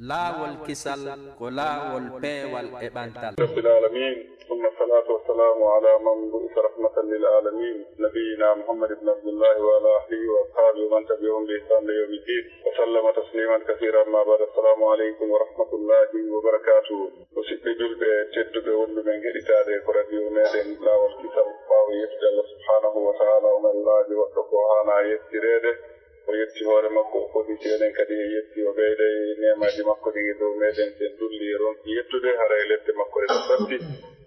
laawol kisal ko laawol peewal e ɓantal. rabbil alamin ثم الصلاة والسلام على من بعث رحمة للعالمين نبينا محمد بن عبد الله وعلى آله وأصحابه ومن تبعهم بإحسان يوم الدين وسلم تسليما كثيرا. ما بعد السلام عليكم ورحمة الله وبركاته. وسيدي جلب تدب ولد من هرتاد فراديو ميدن لا والكتاب باوي يفجع الله سبحانه وتعالى ومن الله وتقوهانا يسيرده ويبتي هور مكو فودي سيدن كدي يبتي وبيدي نيماجي مكو دي دو ميدن سندولي رون يبتده هرأي لت مكو رسالتي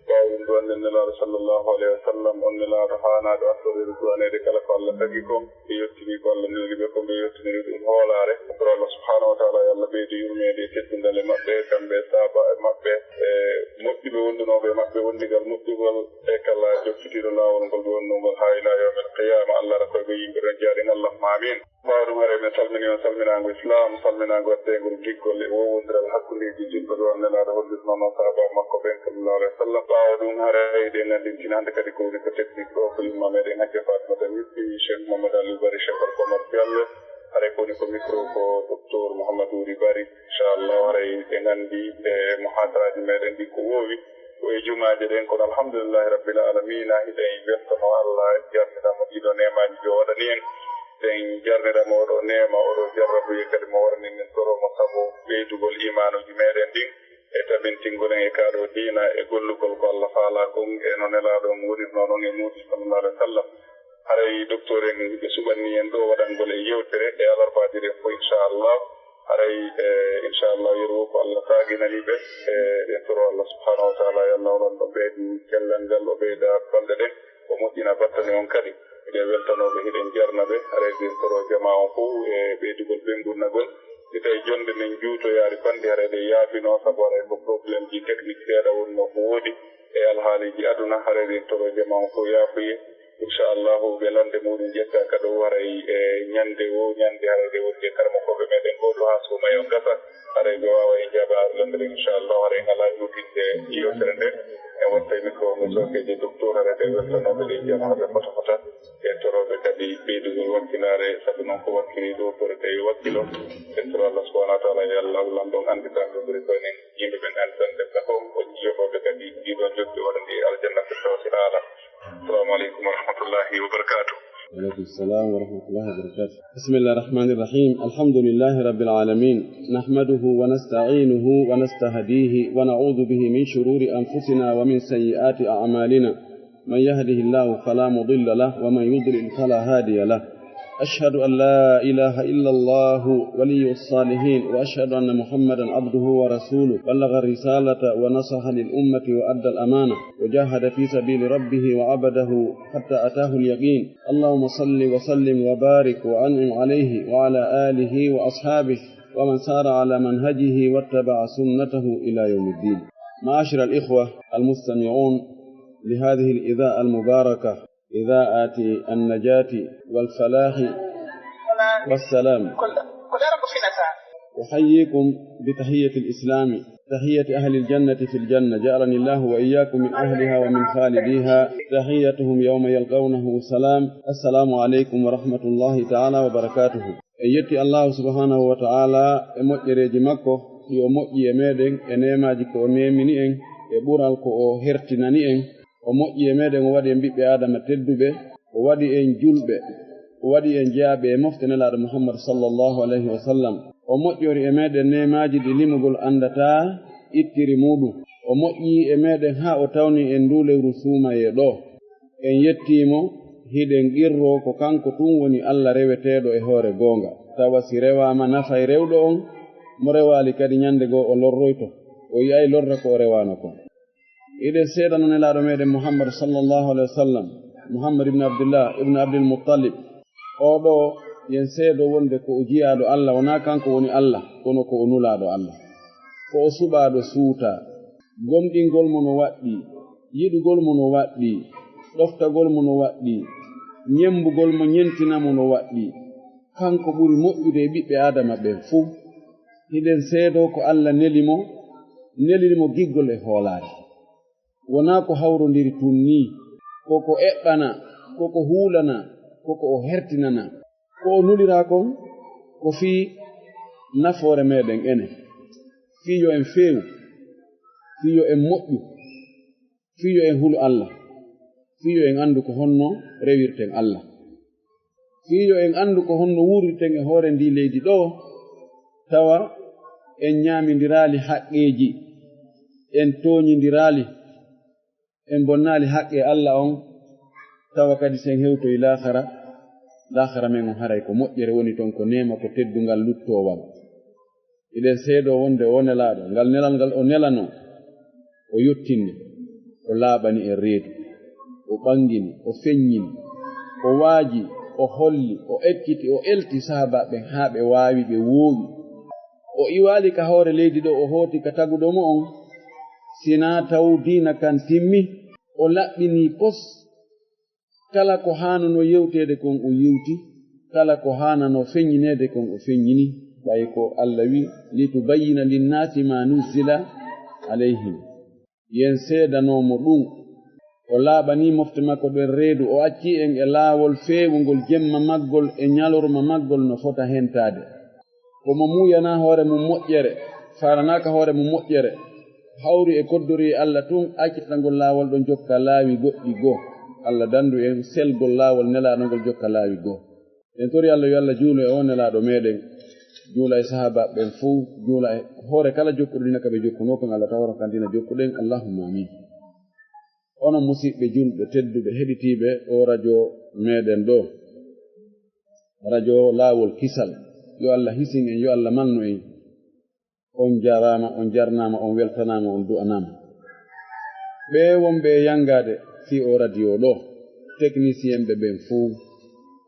باوي دوان لله صلى الله عليه وسلم أن الله رحانا دو أصدر رضوان يدك لك الله تجيكم يبتي بيكو الله نلغي بكم يبتي نريدون هولاره وقال الله سبحانه وتعالى يلا بيدي يرمي دي تتن دل مكبه كم بيسابا مكبه مكبه وندنو بمكبه وندقل مكبه اك الله جفتير الله ونقل ونقل هايلا يوم القيامة الله ركوي بيجر جارين الله مامين baadu mare men salminaango islam salminaango wattengol giggol e wowondiral hakkundeji julɓe ɗo annelaɗo hoddisno noon sahaba makko ɓen sallallahu alaihi wa sallam ɓaawa ɗum harayde nandintina hannde kadi ko woni ko technique o ko yumma meɗen hajja fatimata yippi cheikh mamadou aliou bari cheikh alkomar diallo haray ko woni ko micro ko docteur mouhamadou ri bari inchallah haray ɓe nganndi e mohadaraji meɗen ɗi ko woowi ko e jumaje ɗen kono alhamdulillahi rabbil alamina hiɗen weltono allah jarnitamo ɗiɗo nemaji ɗi o waɗani en en jarniramo oɗo nema oɗo jarrabuye kadi mo warni min toromo sabu ɓeydugol imanuji meɗen ɗin e tamintingolen e kaɗo diina e gollugol ko Allah faala kon e no nelaɗon wurirno noon e muɗi sallallahu alaihi wa sallam haray docteur en ɓe suɓanni en ɗo waɗangol e yewtere e alarbaji ɗen fo inchallah haray inchallah yeru ko Allah taginaniɓe e ɗen toro Allah subhanahu wa taala yo Allah onon ɗo ɓeydi kellal ngal o ɓeyda balɗe ɗen o moƴƴina battane on kadi ɓe weltanoɓe hiɗen jarnaɓe harayde toro jama on fof e ɓeydugol ɓengurnagol si tawi jonde men juutoyaari bande harayde yaafino sabu haray ko probléme ji technique seeɗa wonno ko woodi e alhaaliji aduna harayde toro jama on fof yaafoye inchallahu welande muɗum ƴetta kadi o waray e ñande harayde wonde karmakoɓe meɗen goto ha suumayo gasa harayde wawa e jaaba arlandere inchallahu haray ngala yutinde yewtere nde e wontay micro mo sokeji docteur harayde weltanoɓe ɗe jamaɓe fota fota e toroɓe kadi ɓeydugol wakkilare sabu noon ko wakkili ɗo torete yo wakkilo e toro Allah subhanahu wa taala yo Allah lamɗon anditanɓe ɓuri konen yimɓe ɓen anditande sahom o jiyoɓoɓe kadi ɗiɗon jogɓe waɗandi aljanna firdawsi ala. Assalamu alaikum wa rahmatullahi wa barakatuh. وعليكم السلام ورحمة الله وبركاته. بسم الله الرحمن الرحيم. الحمد لله رب العالمين، نحمده ونستعينه ونستهديه ونعوذ به من شرور أنفسنا ومن سيئات أعمالنا. من يهده الله فلا مضل له ومن يضلل فلا هادي له. أشهد أن لا إله إلا الله ولي الصالحين، وأشهد أن محمدا عبده ورسوله، بلغ الرسالة ونصح للأمة وأدى الأمانة وجاهد في سبيل ربه وعبده حتى أتاه اليقين. اللهم صل وسلم وبارك وأنعم عليه وعلى آله وأصحابه ومن سار على منهجه واتبع سنته إلى يوم الدين. معاشر الإخوة المستمعون لهذه الإذاعة المباركة، إذاعة النجاة والفلاح والسلام، أحييكم بتحية الإسلام، تحية أهل الجنة في الجنة، جعلني الله وإياكم من أهلها ومن خالديها. تحيتهم يوم يلقونه سلام. السلام عليكم ورحمة الله تعالى وبركاته. يتي الله سبحانه وتعالى موƴƴereji makko yo moƴƴi e meɗen e nemaji ko o nemini en e ɓural ko o hertinani en. O moƴƴi e meɗen o waɗi en ɓiɓɓe adama tedduɓe, o waɗi en julɓe, o waɗi en jaaɓe e mofte nelaɗo Muhammad sallallahu alayhi wa sallam. O moƴƴori e meɗen nemaji ɗi limugol andata ittiri muɗum. O moƴƴi e meɗen ha o tawni en ndu lewru suumaye ɗo. En yettimo hiɗen qirro ko kanko tun woni Allah reweteɗo e hoore goonga. Tawa si rewama nafay rewɗo on, mo rewali kadi ñande goo o lorroyto, o yiyay lorra ko o rewano kon. Iɗen seeɗa noon nelaɗo meɗen Muhammad sallallahu alayhi wa sallam, Muhammad ibn Abdullah ibn Abdul Muttalib, oɗo yen seedo wonde ko o jiyaɗo Allah, wona kanko woni Allah, kono ko o nulaɗo Allah, ko o suɓaɗo suuta, gomɗingol mo no waɗɗi, yiɗugol mo no waɗɗi, ɗoftagol mo no waɗɗi, ñembugol mo ñentinamo no waɗɗi, kanko ɓuri moƴƴude e ɓiɓɓe adama ɓen fuu. Hiɗen seedo ko Allah nelimo giggol e hoolare, wona ko hawrodiri tun ni, koko eɓɓana, koko huulana, koko o hertinana, ko o nulira kon ko fii nafoore meɗen enen. fiiyo en feewu fiiyo en moƴƴu fiiyo en hulu Allah fiiyo en anndu ko honno rewirten Allah fiiyo en anndu ko honno wurirten e hoore ndi leydi ɗo tawa en ñaamindiraali haqqeeji en tooñindiraali en bonnaali haqqe Allah on tawa kadi sen hewtoyi laakhara men on haray ko moƴƴere woni toon ko neema ko teddungal luttoowal iɗen seedoo wonde o nelaaɗo ngal nelal ngal o nelanoo o yottinni o laaɓani en reedu o ɓangini o feññini o waaji o holli o ekkiti o elti sahabaaɓe haa ɓe waawi ɓe woowi o iwaali ka hoore leydi ɗo o hooti ka taguɗomo on sinaa taw diina kan timmi o laɓɓinii pos kala ko haanano yewteede kon o yewti kala ko haanano feññineede kon o feññini ɓay ko Allah wi litubayyina linnaasi ma nuzzila alayhim yen seedanoomo ɗum o laaɓanii mofte makko ɗen reedu o accii en e laawol feewugol jemma maggol e ñalorma maggol no fota hentaade komo muuyanaa hoore mum moƴƴere faaranaaka hoore mum moƴƴere hawri e koddori e Allah tun accitangol laawol ɗon jokka laawi goɗɗi goo Allah dandu en selgol laawol nelaaɗongol jokka laawi goo en tori Allah yo Allah juulo e o nelaaɗo meeɗen juula e sahaba ɓen fuu juula e hoore kala jokkuɗo dina ka ɓe jokkunoo kon Allah tawara kantina jokkuɗen allahumma amin onon musidɓe julɓe tedduɓe heɗitiiɓe o radio meeɗen ɗo radio laawol kisal yo Allah hisin en yo Allah malnu en on jarama on jarnama on weltanama on du'anama ɓe wonɓe yangaade fi o radio ɗo technicien ɓe ɓen fuu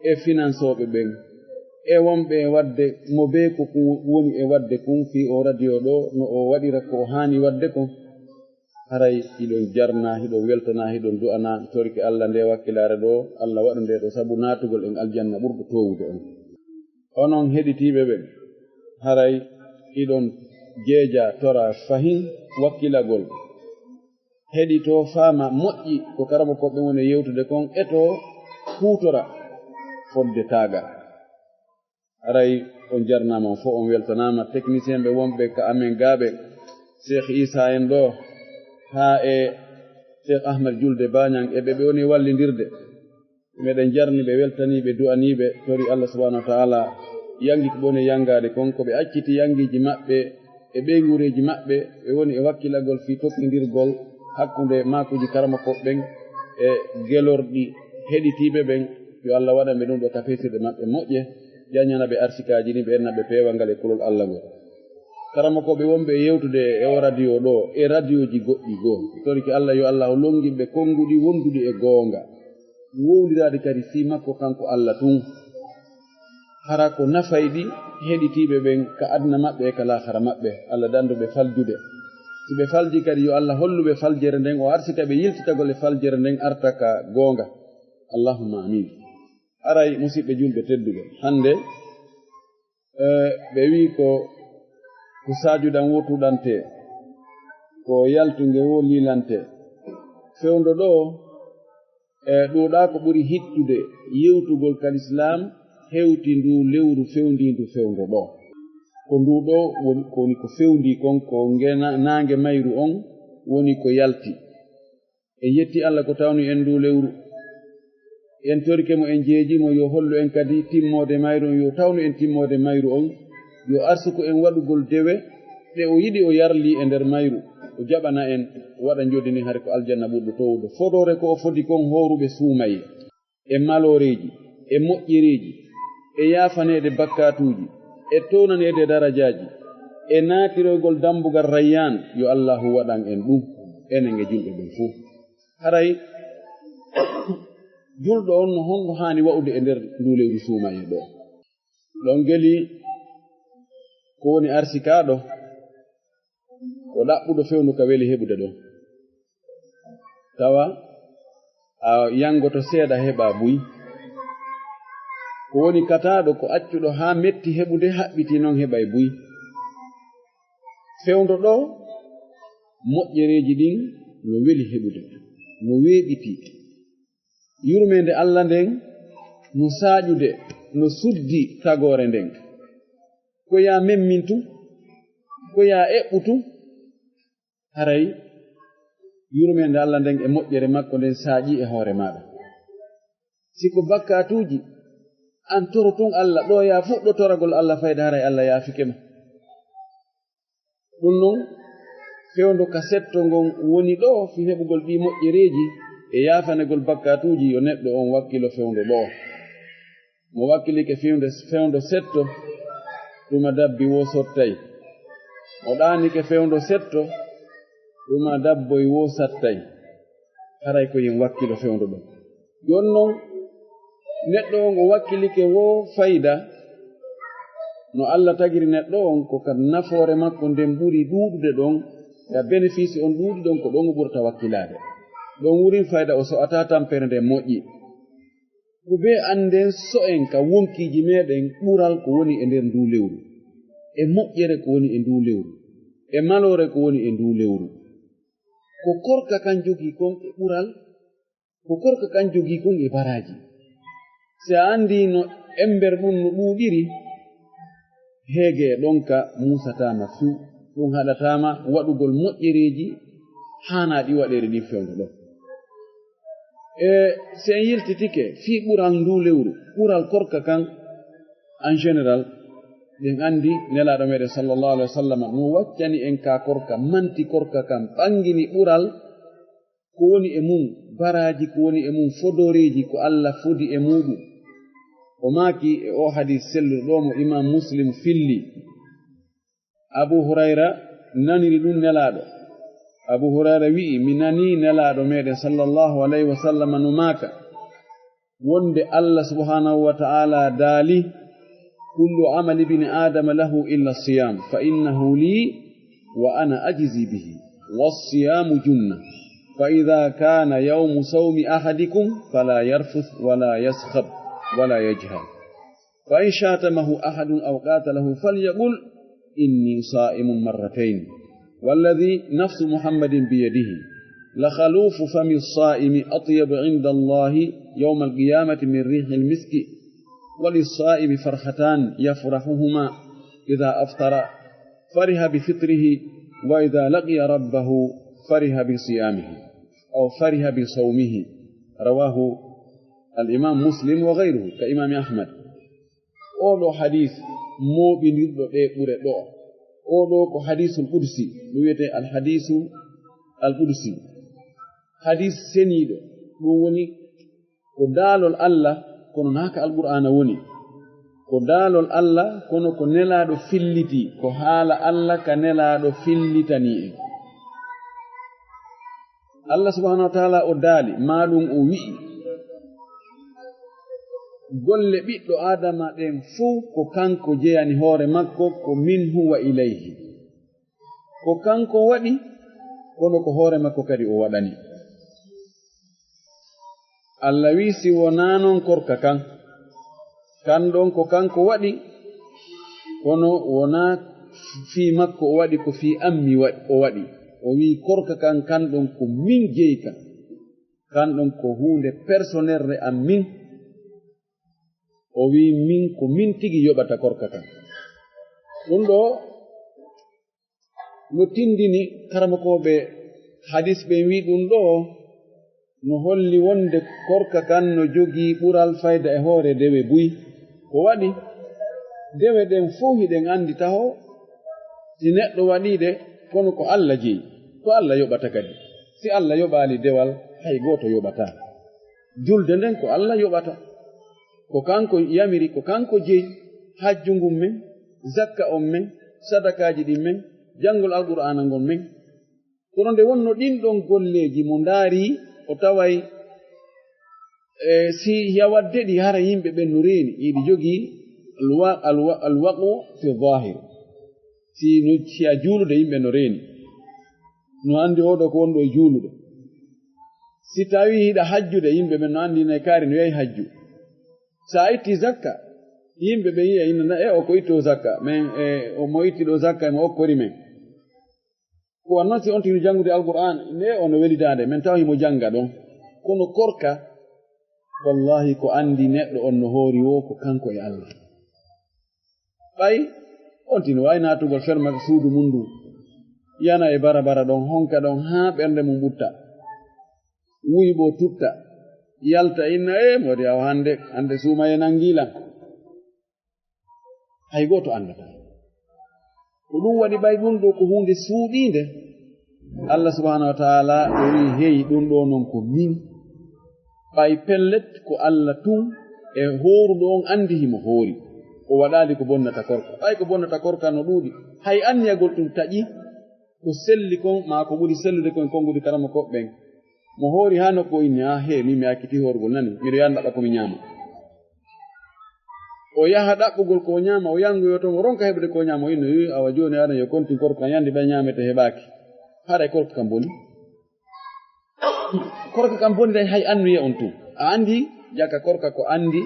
e financeoɓe ɓen e wonɓe wadde mo be ko woni e wadde kun fi o radio ɗo no o waɗira ko haani wadde kon haray hiɗon jarna hiɗon weltana hiɗon du'ana torki Allah nde wakkilare ɗo Allah waɗa nde ɗo sabu naatugol en aljanna ɓurɗo towude on onon heɗitiiɓe ɓen haray hiɗon jeeja tora fahin wakkilagol heɗito faama moƴƴi ko karama koɓe woni yewtude kon eto huutora fodde taaga aray on jarnama on fof on weltanama technicien ɓe wonɓe ka amen gaaɓe Cheikh Issa en ɗo haa e Cheikh Ahmad Julde Bañang eɓe ɓe woni wallidirde meɗen jarni ɓe weltaniɓe du'aniɓe tori Allah subhanahu wa ta'ala yangi ko ɓoni yangaade kon ko ɓe acciti yangiji maɓɓe e ɓeygureji maɓɓe ɓe woni e wakkilagol fi tokkidirgol hakkunde makuji karama koɓɓen e gelorɗi heɗitiɓe ɓen yo Allah waɗanɓe ɗum ɗo kapesirɗe maɓɓe moƴƴe ƴañana ɓe arsikaji ni ɓe ennaɓe peewangal e kulol Allah ngol karama koɓe wonɓe yewtude e o radio ɗo e radioji goɗɗi goo toriki Allah yo Allah o longiɓe konnguɗi wonduɗi e goonga wowlirade kadi si makko kanko Allah tun hara ko nafayɗi heɗitiɓe ɓen ka adna maɓɓe e ka lahara maɓɓe Allah danduɓe faljude si ɓe falji kadi yo Allah holluɓe faljere nden o arsika ɓe yiltitagol e faljere nden arta ka goonga allahumma amin aray musidɓe julɓe tedduɓe hande ɓe wi ko sajuɗan wotuɗante ko yaltuge wo lilante fewndo ɗo ɗuɗa ko ɓuri hittude yewtugol kal islam hewti ndu lewru fewndindu fewndo ɗo ko nduɗo woni ko fewndi kon ko nange mayru on woni ko yalti en yetti Allah ko tawni en ndu lewru en torikemo en jeejimo yo hollu en kadi timmode mayru on yo tawnu en timmode mayru on yo arsuko en waɗugol dewe ɗe o yiɗi o yarli e nder mayru o jaɓana en waɗa jodini hare ko aljanna ɓurɗo towude fodore ko o fodi kon horuɓe suumaye e maloreji e moƴƴereji e yafanede bakkatuji e townanede darajaji e naatiroygol dambugal rayyan yo Allahu waɗan en ɗum enen e julɓe ɓen fuu haray julɗo on no honno haani wa'ude e nder ndu lewru suumaye ɗo ɗon geli ko woni arsikaɗo o ɗaɓɓuɗo fewndu ka weli heɓude ɗo tawa a yangoto seeɗa heɓa buy ko woni kataɗo ko accuɗo haa metti heɓude haɓɓiti noon heɓa e buy fewndo ɗo moƴƴereji ɗin no weli heɓude no weeɓiti yurmede Allah nden no saaƴude no suddi tagore nden ko ya memmintu ko ya eɓɓutu haray yurmede Allah nden e moƴƴere makko nden saaƴi e hoore maɗa siko bakkatuji an toro tun Allah ɗo ya fuɗɗo toragol Allah fayda haray Allah yaafikema ɗum noon fewndo ka setto ngon woni ɗo fi heɓugol ɗi moƴƴereji e yaafanegol bakkatuji yo neɗɗo on wakkilo fewndo ɗo mo wakkilike fewndo setto ɗuma dabbi wo sottay o ɗanike fewndo setto ɗuma dabboy wo sattay haray ko yen wakkilo fewndo ɗo jon noon neɗɗo on o wakkilike wo fayda no Allah tagiri neɗɗo on ko kad nafoore makko nden ɓuri ɗuuɗude ɗon ya bénéfice on ɗuuɗi ɗon ko ɗon o ɓurta wakkilade ɗon wurin fayda o so'ata tampere nde moƴƴi ko be anden so'en ka wonkiji meɗen ɓural ko woni e nder ndu lewru e moƴƴere ko woni e ndu lewru e malore ko woni e ndu lewru ko korka kan jogi kon e ɓural ko korka kan jogi kon e baraji si a andi no ember ɗum no ɗuuɗiri heege ɗonka musatama fuu ɗum haɗatama waɗugol moƴƴereji hanaɗi waɗere ɗi fewndo ɗo e si en yiltitike fii ɓural ndu lewru ɓural korka kan en général ɗen andi nelaɗo meɗen sallllahu alih wa sallam no waccani en ka korka manti korka kan ɓangini ɓural ko woni e mum baraji ko woni e mum fodoreji ko Allah fodi e muɗum o maaki e o hadis selluɗo ɗo mo imam muslim filli abu hurayra naniri ɗum nelaɗo abu hurayra wi'i mi nani nelaɗo meɗen sallllahu alayhi wa sallam no maaka wonde Allah subhanahu wa ta'ala daali kullu amali bini adama lahu illa siyam fa innahu li wa ana ajzi bihi wassiyamu junna fa idha kana yawmu sawmi ahadikum fala yarfuth wala yaskhab wala yajhal fa in shatamahu ahadun aw qatalahu falyaqul inni sa'imun marratayn والذي نفس محمد بيده لخلوف فم الصائم أطيب عند الله يوم القيامة من ريح المسك وللصائم فرحتان يفرحهما إذا أفطر فرح بفطره وإذا لقي ربه فرح بصيامه أو فرح بصومه رواه الإمام مسلم وغيره كإمام أحمد أولو حديث مو بنيد بيقور oɗo ko hadisul qudsi ɗum wiyete alhadisu alqudsi hadis seniɗo ɗum woni ko daalol Allah kono naka alqur'ana woni ko daalol Allah kono ko nelaɗo filliti ko haala Allah ka nelaɗo fillitani en Allah subhanahu wa ta'ala o daali maɗum o wi'i golle ɓiɗɗo adama ɗen fuu ko kanko jeyani hoore makko ko minhu wa ilayhi ko kanko waɗi kono ko hoore makko kadi o waɗani Allah wi si wona noon korka kan ɗon ko kanko waɗi kono wona fii makko o waɗi ko fii ammi o waɗi o wi korka kan ɗon ko min jeyka ɗon ko hunde personnelle am min o wi min ko min tigi yoɓata korka kan ɗum ɗo no tindini karamakoɓe hadis ɓe wi ɗum ɗo no holli wonde korka kan no jogii ɓural fayda e hoore dewe buy ko waɗi dewe ɗen fof hiɗen andi taho si neɗɗo waɗiɗe kono ko Allah jeyi ko Allah yoɓata kadi si Allah yoɓali dewal hay goto yoɓata julde nden ko Allah yoɓata ko kanko yamiri ko kanko jeyi hajjungum men zakka on men sadakaji ɗin men janngol alqur'ana ngon men kono nde wonno ɗin ɗon golleji mo ndaari o taway si yawadde ɗi hara yimɓe ɓen no reeni iɗi jogii alwaqu fi dhahir si a juulude yimɓe no reeni no andi oɗo ko wonɗo e juulude si tawi hiɗa hajjude yimɓe ɓen no andi ne kaari no yahi hajju sa a itti zakka yimɓe ɓe yiya inna o ko itto zakka men mo itti ɗo zakka mo okkori men ko wannoon si on tino janngude alqur'an ne ono welidade men taw himo jannga ɗon kono korka wallahi ko andi neɗɗo on no hoori wo ko kanko e Allah ɓay on tin way natugol fermata suudu mum ndu yana e bara ɗon honka ɗon haa ɓernde mum ɓutta wuyɓo tutta yalta inna modi aw hande suumaye nangilan hay goto andata ko ɗum waɗi ɓay ɗum ɗo ko hunde suuɗinde Allah subhanahu wa taala o wi heyi ɗum ɗo noon ko min ɓay pellet ko Allah tun e hooruɗo on andi himo hoori o waɗali ko bonnata korka ɓay ko bonnata korka no ɗuuɗi hay anniyagol ɗum taƴi ko selli kon ma ko ɓuri sellude kon kongude karama koɓɓen mo hoori ha nokko inni he min mi akkiti horgol nani miɗo yaha ɗaɓɓa komi ñaama o yaha ɗaɓɓugol ko ñaama o yangoyo toon o ronka heɓude ko ñaama o inno awa joni aɗa yo kontin korka kan yande ɓe ñaamete heɓaki haɗa korka kam boni korka kam boni tay hay annuye on tun a andi jaka korka ko andi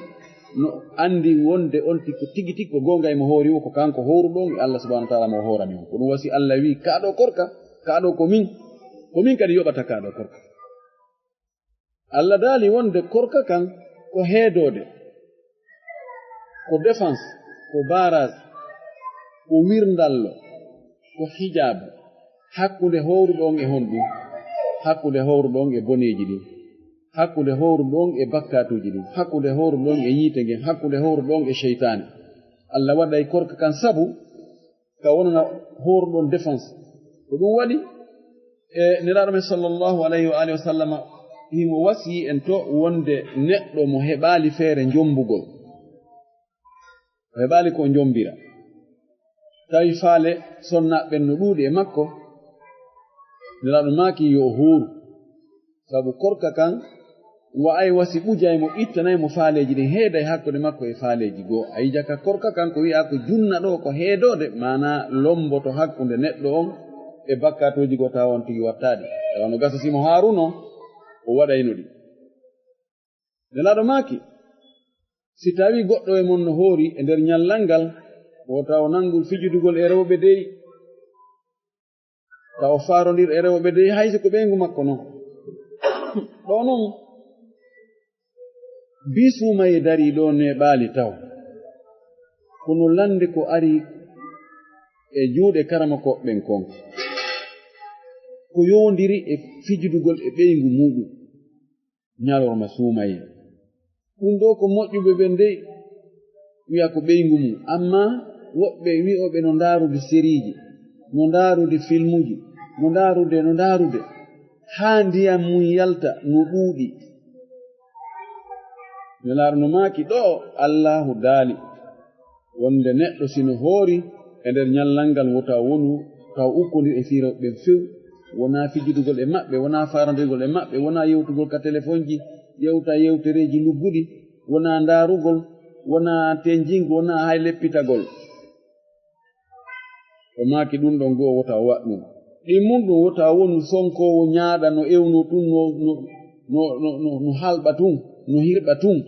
no andi wonde on ko tigi tigi ko gonga e mo hoori o ko kanko howruɗon e Allah subhanahu wa taala mo horani on ko ɗum wasi Allah wi kaɗo korka kaɗo ko min kadi yoɓata kaɗo korka Allah daali wonde korka kan ko heedode ko défense ko barage ko wirndallo ko hijabu hakkunde howruɗon e honɗum hakkunde howruɗon e boneji ɗin hakkunde howruɗon e bakkatuji ɗin hakkunde howruɗon e yiite ngen hakkunde howruɗon e cheytane Allah waɗay korka kan sabu ka wonana howruɗon défense ko ɗum waɗi e neraɗo men sallllahu alayhi wa alihi wa sallama himo wasi en to wonde neɗɗo mo heɓali feere jombugol o heɓali ko jombira tawi faale sonnaɓen no ɗuuɗi e makko neraɗo maaki yo huuru sabu korka kan wa'ay wasi ɓujaymo ittanaymo faaleji ɗin heeday hakkude makko e faaleji goo a yijaka korka kan ko wi'a ko junna ɗo ko heedode mana lomboto hakkude neɗɗo on e bakkatoji go tawa on tigi wattaɗi tawano gasa simo haaruno o waɗayno ɗi nelaɗo maaki si tawi goɗɗo e mon no hoori e nder ñallal ngal o taw nangol fijudugol e rewɓe dey taw faarondir e rewɓe dey hayso ko ɓeygu makko noon ɗo noon bisumaye dari ɗo neɓaali taw kono lande ko ari e juuɗe karama koɓɓen kon ko yowndiri e fijudugol e ɓeygu muɗum ñalorma suumaye ɗum ɗo ko moƴƴuɓe ɓe ndey wi'a ko ɓeygu mum amma woɓɓe wi'oɓe no ndaarude sériji no ndaarude filmuji no ndaarude haa ndiyam mum yalta no ɗuuɗi nelaaro no maaki ɗo allahu daali wonde neɗɗo sino hoori e nder ñallal ngal wota wonu taw ukkondir e fiiroɓe few wonaa fijidugol e maɓɓe wonaa faarondirgol e maɓɓe wonaa yewtugol ka téléphone ji yewta yewtereji lugguɗi wonaa ndaarugol wonaa tenjingol wonaa hay leppitagol o maaki ɗum ɗon goo wota waɗɗum ɗimmum ɗum wota wonu sonkowo ñaaɗa no ewno tun no halɓa tun no hirɓa tun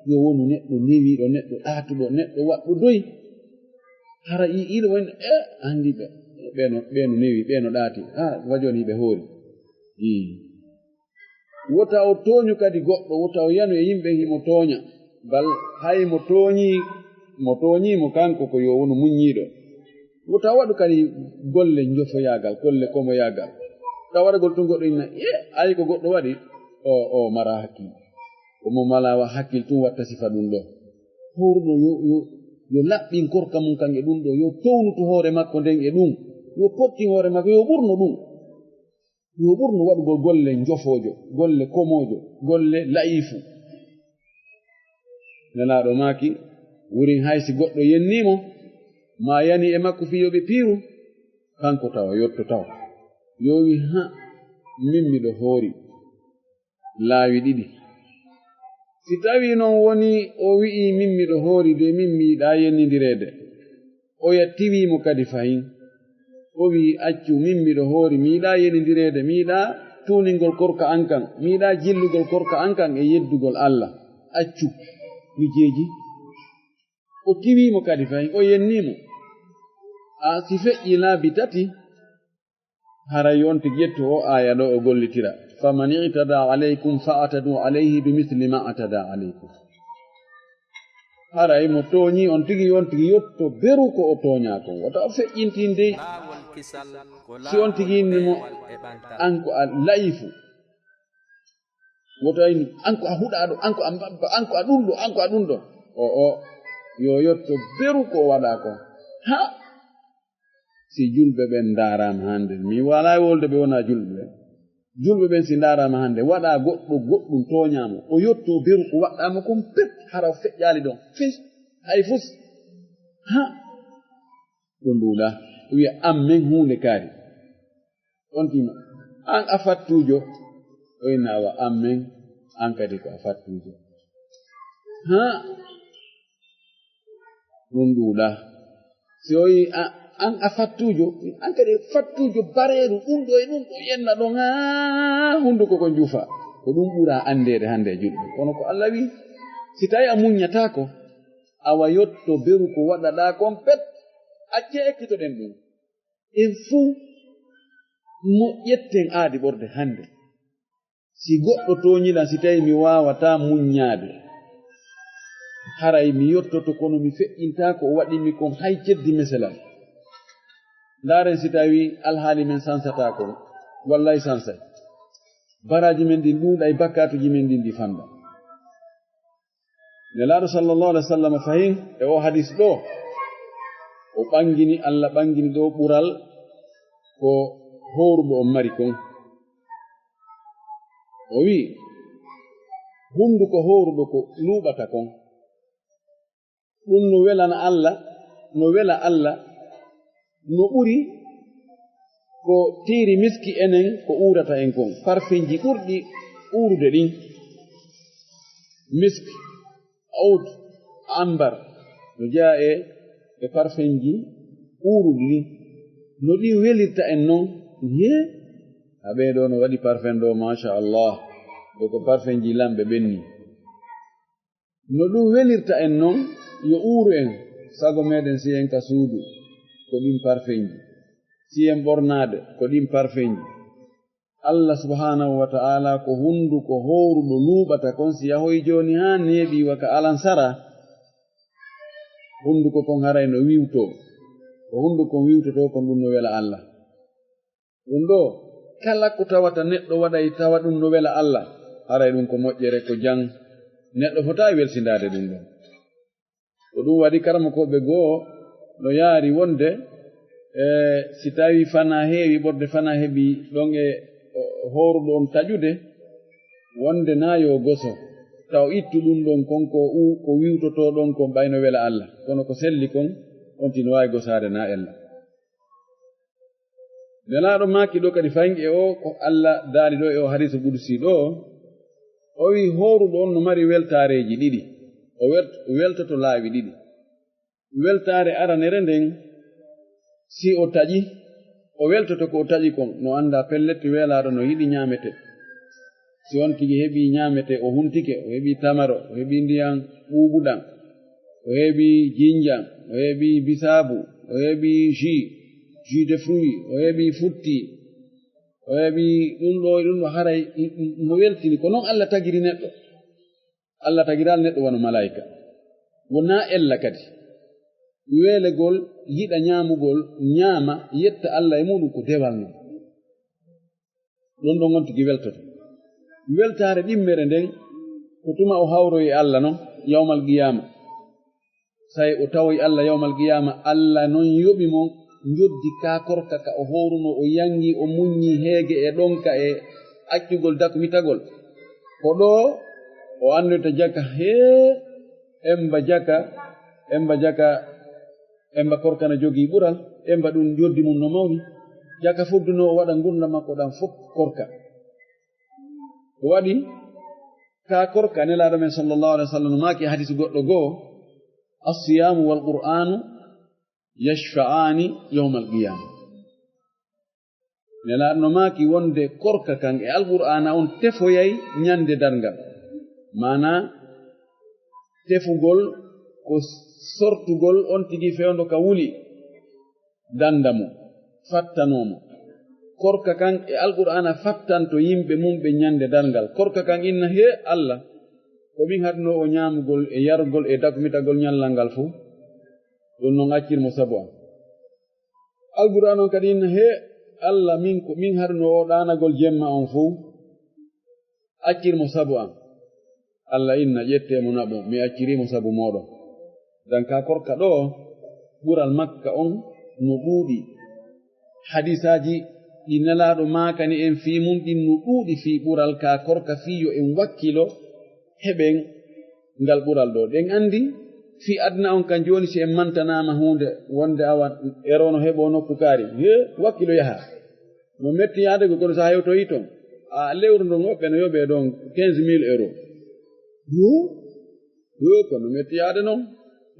yo wonu neɗɗo newiɗo neɗɗo ɗaatuɗo neɗɗo waɗɗo doy hara iɗo woni andi ɓeeno newi ɓeeno ɗaati wajoni ɓe hoori wota o tooñu kadi goɗɗo wota o yanu e yimɓe himo tooña bal hay mo tooñimo kanko ko yo wonu muññiiɗo wota waɗu kadi golle jofoyagal golle komoyagal ta waɗagol tun goɗɗo inna ayi ko goɗɗo waɗi o mara hakkil omo malawa hakkil tun watta sifa ɗum ɗo howruɗo yo laɓɓin korka mum kan e ɗum ɗo yo townuto hoore makko nden e ɗum yo pottin hoore makko yo ɓurno ɗum yo ɓurno waɗugol golle jofojo golle komojo golle layifu nelaɗo maaki wurin haysi goɗɗo yennimo ma yani e makko fiyoɓe piiru kanko tawa yotto tawa yowi min miɗo hoori laawi ɗiɗi si tawi noon woni o wi'i min miɗo hoori de min mi yiɗa yennidireede o yattiwimo kadi fayin o wi accu min miɗo hoori mi yiɗa yennidireede mi yiɗa tuuningol korka an kan mi yiɗa jillugol korka an kan e yeddugol Allah accu mijeeji o tiwimo kadi fayin o yennimo si feƴƴi laabi tati haray wonti getto o aya ɗo o gollitira faman i'tada alaykum fa'atadu alayhi bimithli ma atada alaykum haray mo tooñi on tigi yetto beru ko o tooña kon wata o feƴƴintinde si on tigi innimo an ko a layifu woto ayni an ko a huɗaɗo an ko a mbabba an ko a ɗumɗo an ko a ɗumɗo o yo yetto beru ko o waɗa ko ha si julɓe ɓen darama hande mi wala wolde ɓe wona julɓe ɓen si darama hande waɗa goɗɗum toñamo o yetto beru ko waɗɗama kon pet hara o feƴƴali ɗon fes hay fus ha ɗum ɗuɗa wiya ammen hunde kaari on tima an a fattujo o inna awa ammen an kadi ko a fattujo ha ɗum ɗuɗa si o yi an a fattujo an kadi fattujo bareeru ɗum ɗo yenna ɗon ha hunduko ko juufa ko ɗum ɓura andede hande e julɓe kono ko Allah wi si tawi a muññatako awa yotto beru ko waɗaɗa kon pet acce ekkitoɗen ɗum en fuu mo ƴetten aadi ɓorde hande si goɗɗo toñiɗan si tawi mi wawata muññade haray mi yottoto kono mi feƴƴintako o waɗimi kon hay ceddi meselam ndaren si tawi alhaali men sansata kon wallay sansay baraji men ɗin ɗuuɗay bakkatuji men ɗin ɗi fanda nelaɗo sallallahu alaihi wa sallam fahin e o hadis ɗo o ɓangini Allah ɓangini ɗo ɓural ko horuɗo on mari kon o wi hunduko horuɗo ko luɓata kon ɗum no welana Allah no wela Allah no ɓuri ko tiiri miski enen ko urata en kon parfeji ɓurɗi urude ɗin miski oud ambar no jaa e parfeji uruɗi ɗin no ɗi welirta en noon ye aɓeɗo no waɗi parfum ɗo machallah ɗo ko parfeji lamɓe ɓenni no ɗum welirta en noon yo uuru en sago meɗen si en ka suudu ko ɗin parfeji si en ɓornade ko ɗin parfeji Allah subhanahu wa ta'ala ko hunduko horuɗo luɓata kon si yahoy joni ha neeɓi waka alansara hunduko kon haray no wiwto ko hunduko wiwtoto kon ɗum no wela Allah ɗum ɗo kala ko tawata neɗɗo waɗay tawa ɗum no wela Allah haray ɗum ko moƴƴere ko jang neɗɗo fotawi weltindade ɗum ɗon ko ɗum waɗi karmakoɓe goo no yaari wonde si tawi fana heewi ɓorde fana heeɓi ɗon e horuɗo on taƴude wonde na yo goso taw ittu ɗum ɗon kon ko wiwtoto ɗon kon ɓayno wela Allah kono ko selli kon on tino wawi gosade na ella nelaɗo maki ɗo kadi fangi o ko Allah daali ɗo e o hadisa ɓursi ɗo o wi horuɗo on no mari weltareji ɗiɗi o weltoto laawi ɗiɗi weltare aranere nden si o taƴi o weltoto ko o taƴi kon no anda pelletti welaɗo no yiɗi ñamete si on tigi heɓi ñamete o huntike o heɓi tamaro o heɓi ndiyam ɓuɓuɗam o heɓi jinjam o heɓi bisabu o heɓi jus de fruit o heɓi futti o heɓi ɗum ɗo haray mo weltini ko noon Allah tagiri neɗɗo Allah tagiral neɗɗo wano malaika wona ella kadi weelegol yiɗa ñaamugol ñaama yetta Allah e muɗum ko dewal non ɗon ɗon on tigi weltoto weltare ɗimmere nden ko tuma o hawroyi Allah non yawmal qiyama say o tawoy Allah yawmal qiyama Allah non yoɓi mon joddi ka korka ka o horuno o yangi o muññi heege e ɗonka e accugol dakumitagol ko ɗo o annoyta jaka emba korka no jogii ɓural emba ɗum joddi mum no mawni jaka fudduno o waɗa gurna makko ɗan fof korka o waɗi ka korka nelaɗo men sallallahu alaihi wa sallam maki hadisi goɗɗo goo alsiyamu walqur'anu yashfa'ani yawma alqiyama nelaɗo no maki wonde korka kan e alqur'ana on tefoyay ñande dargal mana tefugol ko sortugol on tigi fewndo ka wuli dandamo fattanomo korka kan e alqur'ana fattanto yimɓe mum ɓe ñande dargal korka kan inna he Allah ko min hadno o ñamugol e yarugol e dagmitagol ñallal ngal fu ɗum noon accirmo sabu am alquran on kadi inna he Allah min harno o ɗanagol jemma on fu accirmo sabu am Allah inna ƴettemo naɓo mi accirimo sabu moɗon dan ka korka ɗo ɓural makka on no ɗuuɗi hadisaji ɗi nelaɗo makani en fi mum ɗin no ɗuuɗi fi ɓural ka korka fiyo en wakkilo heɓen ngal ɓural ɗo ɗen andi fi adna on kan joni si en mantanama hunde wonde awa erono heɓo nokku kaari he wakkilo yaha mo metti yadego kono sa hewtoyi toon a lewru ndon woɓɓe no yoɓe ɗon 15 000 euros yo kono metti yaade noon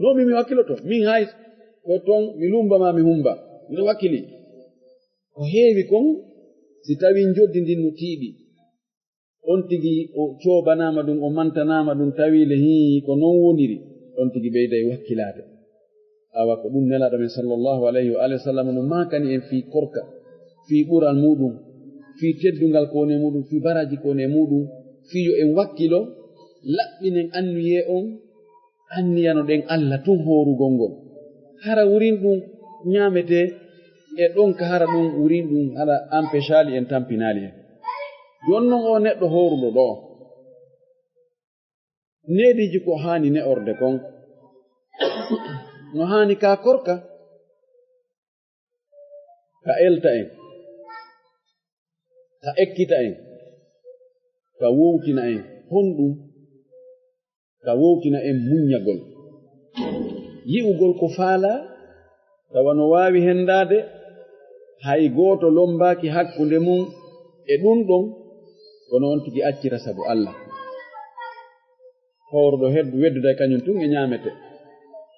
non mi wakkiloto min hay ko toon mi lumbama mi humba miɗo wakkili ko heewi kon si tawi joddi ndin no tiiɗi on tigi o cobanama ɗum o mantanama ɗum tawile ko non woniri on tigi ɓeyday wakkilade awa ko ɗum nelaɗo men sallllahu alayhi wa sallam no makani en fi korka fi ɓural muɗum fi teddungal kone muɗum fi baraji kone muɗum fiyo en wakkilo laɓɓinen annuye on anniyano ɗen Allah tun horugol ngol hara wurin ɗum ñamete e ɗon ka hara ɗum wurin ɗum hara empêchali en tampinali en jonnon o neɗɗo horuɗo ɗo nediji ko hani ne orde kon no hani ka korka ka elta en ka ekkita en ka wowtina en honɗum ka wowtina en muññagol yi'ugol ko faala tawa no waawi hendade hay gooto lombaaki hakkunde mum e ɗum ɗon kono on tigi accira sabu Allah howrɗo wedduda kañum tun e ñaamete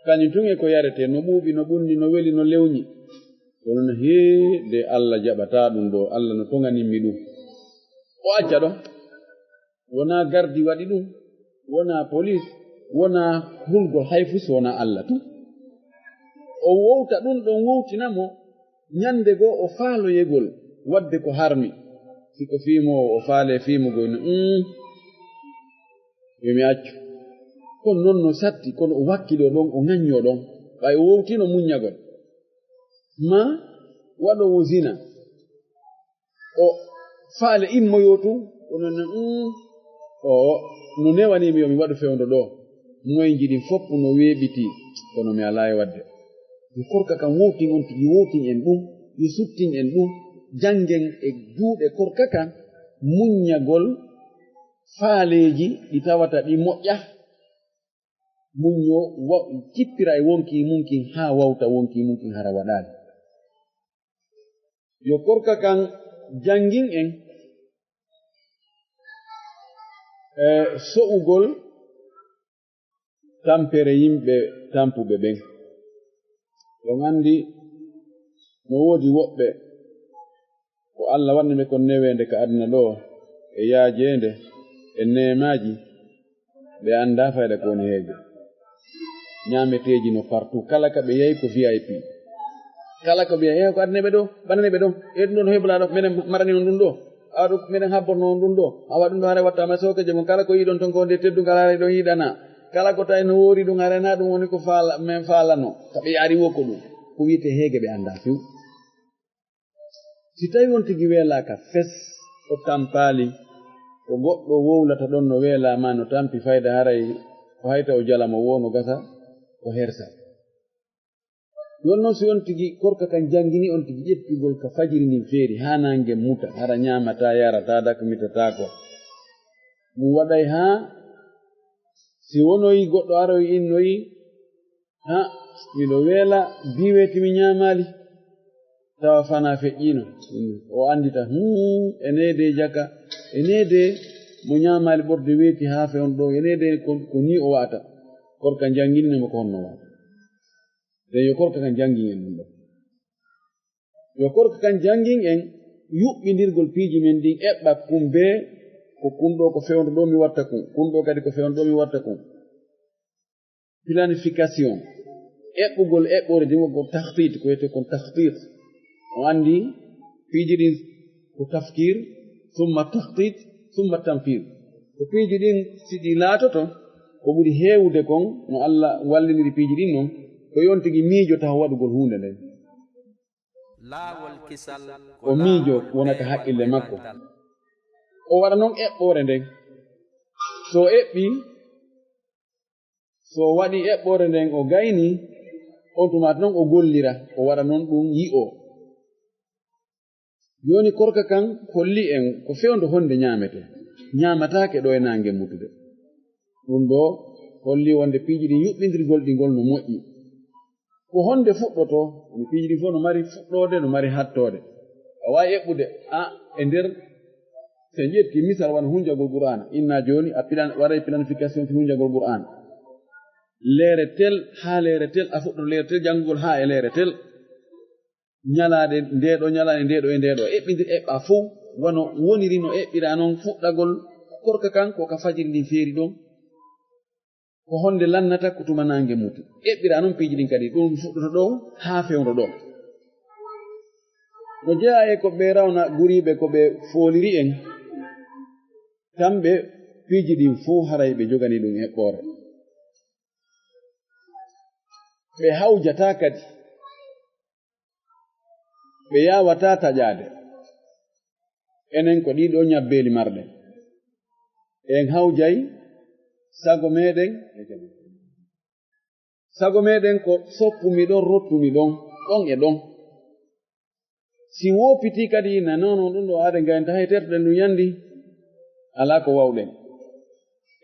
kañum tun e ko yarete no ɓuuɓi no ɓunni no weli no lewñi kono no heede Allah jaɓata ɗum ɗo Allah no toŋaninmi ɗum o acca ɗon wona gardi waɗi ɗum wona police wona hulgol hayfus wona Allah tu o wowta ɗum ɗon wowtinamo ñande goo o faaloyegol wadde ko harmi siko fiimo o faale fiimugol no yomi accu kono noon no satti kono o wakkilo ɗon o ŋañño ɗon ɓay o wowtino muññagol ma waɗowo zina o faale immoyo tu kono no no newanimi yomi waɗu fewndo ɗo moye jiɗi fopp no weeɓiti kono mi alaayi wadde yo korka kam wowtin on tigi wowtin en ɗum yo suttin en ɗum janngen e juuɗe korka kam muññagol faaleeji ɗi tawata ɗi moƴƴa muñño kippira e wonki mumkin haa wawta wonki mumkin hara waɗaali yo korka kam janngin en so'ugol tampere yimɓe tampuɓe ɓen on anndi no woodi woɓɓe ko Allah wanni ɓe kon neweende ka aduna ɗo e yaajeende e neemaaji ɓe annda fayda ko woni heege ñaameteeji no partout kala ka ɓe yahi ko VIP kala ko ɓe yahi ko adneɓe ɗo bananeɓe ɗon e ɗum ɗo no heblaa ɗo minen marani on ɗum ɗo awa ɗum minen habborno on ɗum ɗo awa ɗum ɗo hare wattama sookeje mon kala ko yiɗon ton ko nde teddungal hare ɗon yiɗana kala ko tawi no woori ɗum hare na ɗum woni ko min faalano ka ɓe ari wo ko ɗum ko wiyete heege ɓe annda few si tawi on tigi weelaka fes o tampaali ko goɗɗo wowlata ɗon no weelama no tampi fayda haray ko hayta o jalamo wono gasa ko hersa yon noon si on tigi korka kan janngini on tigi ƴettugol ka fajiri ndin feeri haa nange muta hara ñaamata yarata dakmitatako ɗum waɗay haa si wonoyi goɗɗo aroyi innoyi ha miɗo weela biwetimi ñaamaali tawa fana feƴƴino o andita enede jaka enede mo ñaamaali ɓorde weeti haa fe on ɗo enede ko ni o waata korka janginimo ko honno waata nden yo korka kan jangin en ɗum ɗo yo korka kan jangin en yuɓɓindirgol piiji men ɗin eɓɓa kumbe ko kumɗo ko fewndo ɗo mi watta kumɗo kadi ko fewndo ɗo mi watta kum planification eɓɓugol eɓɓore dimgo tahtit ko wiyete kon tahtit o andi piiji ɗin ko tafkir summa tahtit summa tampir ko piiji ɗin si ɗi laatoto ko ɓuri heewde kon no Allah walliniri piiji ɗin noon ko yon tigi miijo taw waɗugol huunde nden o miijo wonaka haqqille makko o waɗa noon eɓɓore nden so eɓɓi so waɗi eɓɓore nden o gayni on tumata noon o gollira o waɗa noon ɗum yi'o joni korka kan holli en ko fewndo honde ñaamete ñaamataake ɗo e nange mutude ɗum ɗo holli wonde piiji ɗi yuɓɓindirgol ɗi ngol no moƴƴi ko honde fuɗɗoto no piiji ɗi fof no mari fuɗɗode no mari hattode a wawi eɓɓude e nder so ƴetti misal wona hunjagol qur'ana inna joni a waɗay planification fi hunjagol qur'ana leere tel haa leere tel a fuɗɗoto leere tel janngugol haa e leere tel ñalaade ndeeɗo ñalaade ndeeɗo e ndeeɗo eɓɓindir eɓɓa fof wono woniri no eɓɓira noon fuɗɗagol korka kan ko ka fajiri ndin feeri ɗon ko honde lannata ko tuma nange mutu eɓɓira noon piiji ɗin kadi ɗum fuɗɗoto ɗo haa fewndo ɗo no jeeya e ko ɓe rawna guriiɓe ko ɓe fooliri en kamɓe piiji ɗin fof haray ɓe jogani ɗum heɓɓoore ɓe hawjata kadi ɓe yawata taƴaade enen ko ɗiɗo ñabbeeli marɗen en hawjay sago meɗen ko soppumi ɗon rottumi ɗon ɗon e ɗon si woppiti kadi na nono ɗum ɗo aade ngaynta hay tertoɗen ɗum yandi ala ko wawɗen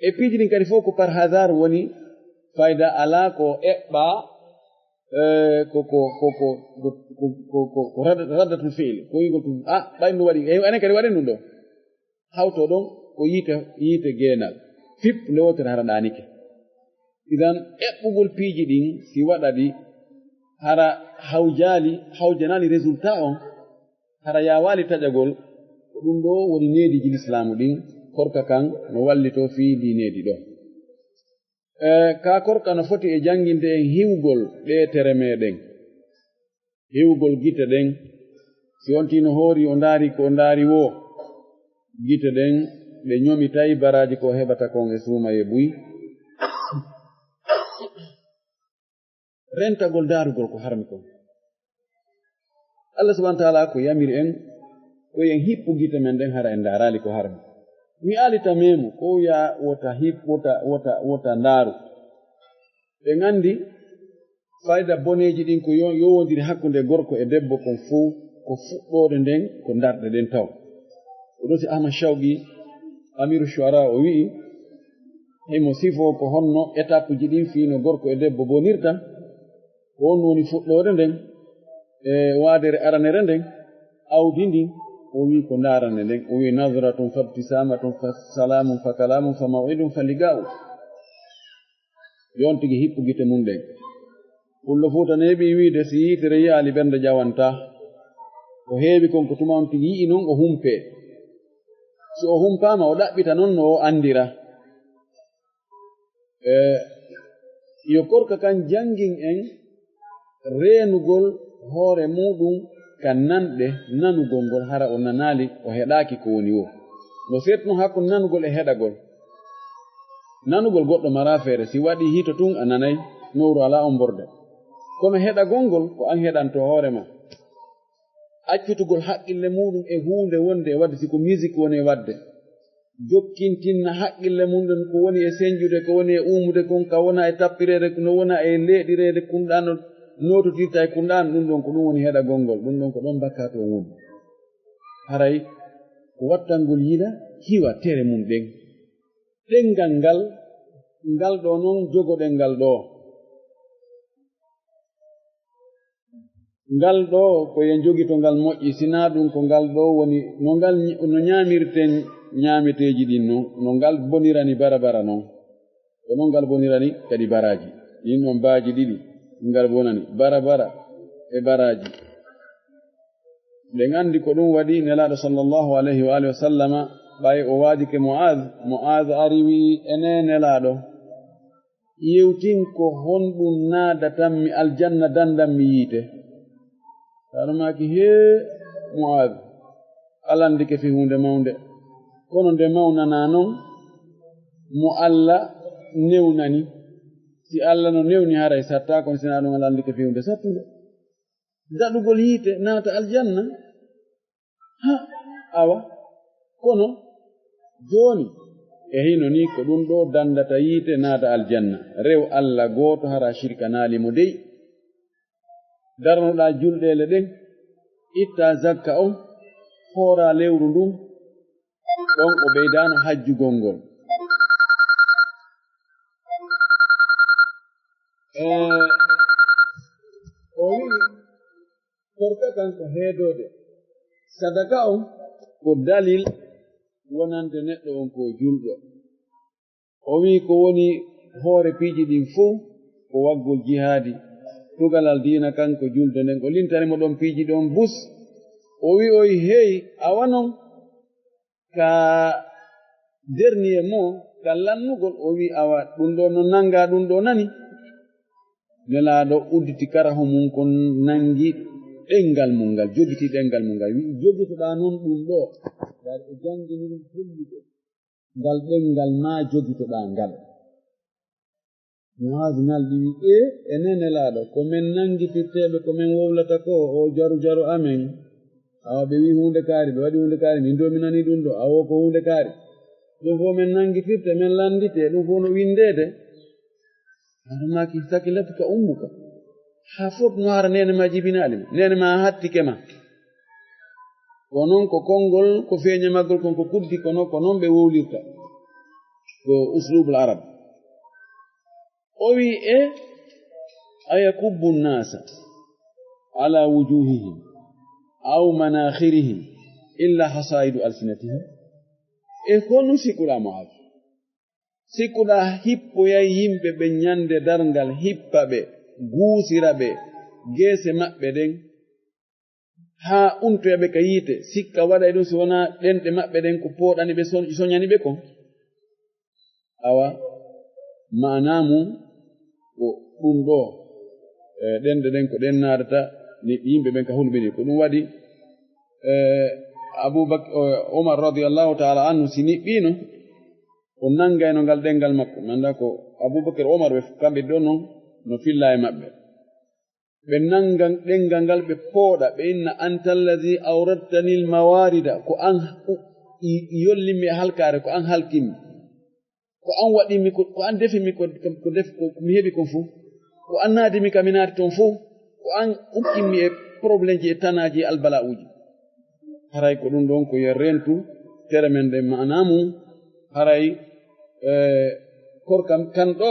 e piiji ɗin kadi fof ko par hasard woni fayda ala ko eɓɓa ko raddatul fiili ko wigol tum ɓay ɗum waɗi anen kadi waɗen ɗum ɗo hawto ɗon ko yiite geenal fip nde wotere hara ɗanike idan eɓɓugol piiji ɗin si waɗaɗi hara hawjanali résultat on hara yawali taƴagol ko ɗum ɗo woni neediji l'islamu ɗin korka kan no wallito fii diineedi ɗo ka korka no foti e jannginde en hiwgol ɗe tere meɗen hiwgol gite ɗen si wontino hoori o ndaari ko ndaari wo gite ɗen ɓe ñomitay baraji ko heɓata kon e suuma e buy rentagol daarugol ko harmi kon Allah subhanahu wa taala ko yamiri en ko yen hippu gite men ɗen hara en ndaarali ko harmi mi alita memo ko ya wota ndaaru ɓe nganndi fayda boneji ɗin ko yowondiri hakkunde gorko e debbo kon fuu ko fuɗɗode nden ko darɗe ɗen taw oɗo si ahmad shawqi amiru shuara o wi'i himo sifo ko honno étape ji ɗin fiino gorko e debbo bonirta ko on woni fuɗɗode nden e waadere aranere nden awdi ndin o wi ko ndaarande nden o wi nadratun fa ibtisamatun fa salamun fa kalamun fa maw'idun fa liga'u yon tigi hippu gite mum ɗen pullo fuuta ne heɓi wiide si yiitere yaali ɓernde ƴawanta ko heewi kon ko tuma on tigi yi'i noon o humpe so o humpama o ɗaɓɓita noon no o andira yo korka kan jangin en reenugol hoore muɗum kan nanɗe nanugol ngol hara o nanali o heɗaki ko woni wo no setno hakkude nanugol e heɗagol nanugol goɗɗo mara feere si waɗi hito tun a nanay nowru ala on borde kono heɗagol ngol ko an heɗanto hoorema accutugol haqqille muɗum e huunde wonde e wadde siko musique woni e wadde jokkintinna haqqille muɗum ko woni e señjude ko woni e umude kon ka wona e tappirede no wona e leeɗirede kunɗano nototirta e kunɗano ɗum ɗon ko ɗum woni heɗagol ngol ɗum ɗon ko ɗon bakkato mum haray ko wattangol yiɗa hiwa tere mum ɗen ɗengal ngal ɗo noon jogoɗen ngal ɗo ngal ɗo ko yen jogi to ngal moƴƴi sina ɗum ko ngal ɗo woni no ñaamirten ñaameteeji ɗin noon no ngal bonirani bara noon ko noon ngal bonirani kadi baraji ɗin ɗon baaji ɗiɗi ngal bonani bara e baraji ɓe nganndi ko ɗum waɗi nelaaɗo sallllahu alayhi wa alihi wa sallama ɓay o waadike mo'az ari wi'i ene nelaaɗo yewtin ko honɗum naadatanmi aljanna dandanmi yiite taɗumaki hee mo'az alandike fi hunde mawnde kono nde mawnana noon mo Allah newnani si Allah no newni haray satta kon sina ɗum alandi ko fewde sattude daɗugol yiite naata aljanna ha awa kono joni e hino ni ko ɗum ɗo dandata yiite naata aljanna rew Allah gooto hara shirka naalimo dey darnoɗa julɗele ɗen itta zakka on hoora lewru ndun ɗon o ɓeydano hajjugol ngol o wi korka kanko heedode sadaka on ko dalil wonande neɗɗo on ko julɗo o wi ko woni hoore piiji ɗin fuu ko waggol jihaadi tugalal diina kanko julde nden o lintanimo ɗon piiji ɗon bus o wi oy hey awa non ka dernier mo ka lannugol o wi awa ɗum ɗo no nanga ɗum ɗo nani nelaaɗo udditi karaho mum ko nangi ɗengal mum ngal jogiti ɗengal mum ngal wi jogitoɗa noon ɗum ɗo dar e jangini ɗum hollude ngal ɗengal ma jogitoɗa ngal Muazu nalɗi wi enen nelaaɗo komin nangitirteɓe komin wowlata ko o jaru jaru amen awa ɓe wi hunde kaari ɓe waɗi hunde kaari min do mi nani ɗum ɗo awo ko hunde kaari ɗum fof min nangitirte min landite ɗum fof no windede haramaki sakilatu ka ummuka ha fof no hara nene ma jibinaɗi ma nene ma hattike ma ko noon ko konngol ko feeña maggol kon ko kuddi kono ko noon ɓe wowlirta ko uslubul arab o wi ayakubbu nnasa ala wujuhihim aw manakhirihim illa hasaidu alsinatihim kono sikkuɗa Muaz sikkuɗa hippoyay yimɓe ɓe ñande darngal hippa ɓe guusira ɓe geese maɓɓe ɗen haa untoya ɓe ka yiite sikka waɗay ɗum so wona ɗenɗe maɓɓe ɗen ko pooɗani ɓe soñani ɓe kon awa manamum ko ɗum ɗo ɗenɗe ɗen ko ɗen naadata ni yimɓe ɓen ka hulɓini ko ɗum waɗi Abubakar Omar radiyallahu ta'ala anhu si niɓɓino o nangayno ngal ɗengal makko manda ko Abubakar Omar ɓe kamɓe ɗo noon no filla e maɓɓe ɓe nangan ɗengal ngal ɓe pooɗa ɓe inna anta alladi awrattani lmawarida ko an yollinmi e halkare ko an halkinmi ko an waɗimi ko an defimi ko mi heɓi kon fuu ko an naadimi ka mi naati toon fuu ko an ukkinmi e probléme ji e tanaji e albala uji haray ko ɗum ɗon ko yen rentu tere men ɗen manamum haray korkam kan ɗo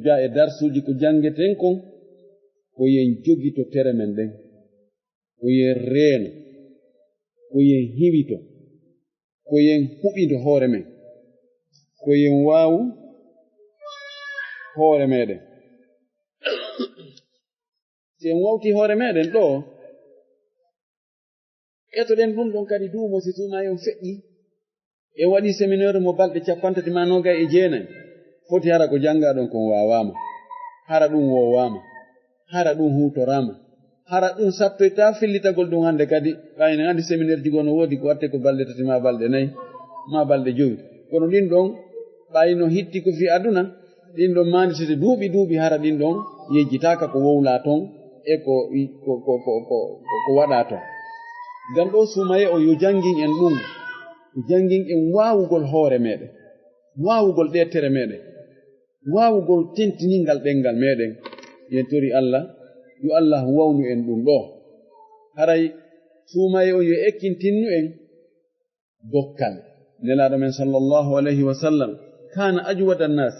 ja e darsuji ko jangeten kon ko yen jogito tere men ɗen ko yen reeno ko yen hiwito ko yen huɓido hoore men ko yen waawu hoore meɗen si en wawti hoore meɗen ɗo etoɗen ɗum ɗon kadi duumo si tuma yon feƴƴi e waɗi séminaire mo balɗe 39 foti hara ko janga ɗon kon wawama hara ɗum wowama hara ɗum hutorama hara ɗum sattoyta fillitagol ɗum hande kadi ɓayne andi séminaire ji gono woodi ko watte ko balɗe 3 ma balɗe 4 ma balɗe 5 kono ɗin ɗon ɓayno hitti ko fi aduna ɗin ɗon manditete duuɓi hara ɗin ɗon yejjitaka ko wowla toon e ko waɗa toon ngam ɗo sumaye o yo jangin en ɗum jangin en waawugol hoore meɗen waawugol ɗe tere meɗen waawugol tentiningal ɗengal meɗen yen tori Allah yo Allah wawnu en ɗum ɗo haray sumaye o yo ekkintinnu en dokkal nelaɗo men sallallahu alayhi wa sallam kana ajwada annas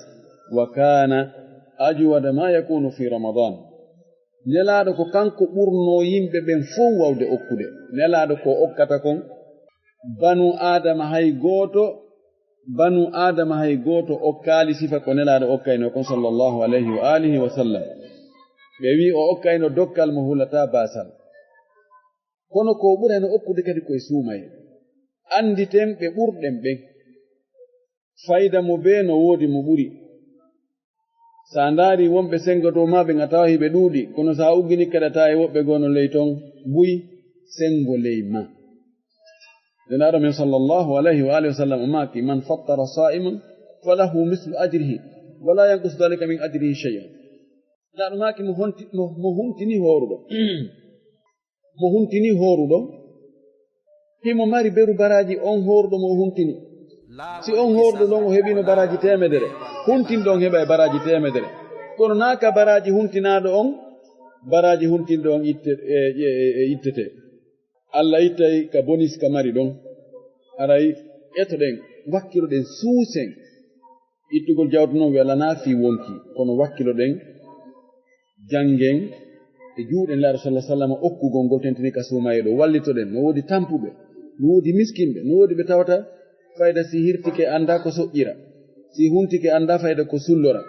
wa kana ajwada ma yakunu fi ramadan nelaɗo ko kanko ɓurno yimɓe ɓen fof wawde okkude nelaɗo ko okkata kon banu adama hay gooto okkaali sifa ko nelaɗo okkayno kon sallallahu alayhi wa alihi wa sallam ɓe wi o okkayno dokkal mo hulata basal kono ko ɓurano okkude kadi koye suumaye anditen ɓe ɓurɗen ɓen fayda mo be no woodi mo ɓuri sa ndaari wonɓe sengoto ma ɓe ngatawa hiɓe ɗuuɗi kono sa uggini keɗata e woɓɓe gono ley toon buy sengo ley ma nenaɗo men sallallahu alayhi wa alihi wa sallam o maki man fattara sa'iman falahu mislu ajrihi wala yanqus dalika min ajrihi shay'an na ɗum maki mo huntini horuɗo himo mari beru baraji on horuɗo mo huntini si on horuɗo ɗon o heɓino baraji temedere huntinɗo on heɓa e baraji temedere kono naka baraji huntinaɗo on baraji huntinɗo on ittete Allah ittay ka bonis ka mari ɗon aray etoɗen wakkiloɗen suusen ittugol jawtu noon wi Allah naafi wonki kono wakkiloɗen jangen e juuɗen laaɗo sallah sallam okkugol ngol tentini ka suumaye ɗo wallitoɗen no woodi tampuɓe no woodi miskinɓe no woodi ɓe tawata fayda si hirtike anda ko soƴƴira si huntike anda fayda ko sullora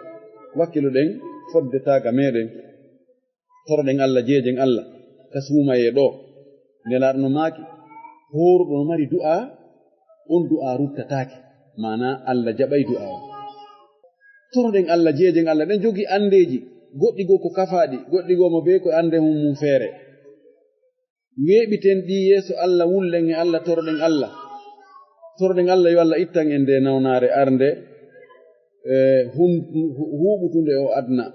wakkiloɗen fodde taaga meɗen toroɗen Allah jeejen Allah ka suumaye ɗo nelaɗo no maaki horuɗo no mari du'a on du'a ruttataake mana Allah jaɓay du'a o toroɗen Allah jeejen Allah ɗen jogi andeji goɗɗi goo ko kafaɗi goɗɗi goo mo be ko ande mum feere weeɓiten ɗi yeeso Allah wullen e Allah toroɗen Allah yo Allah ittan en nde nawnare arnde huɓutunde o adna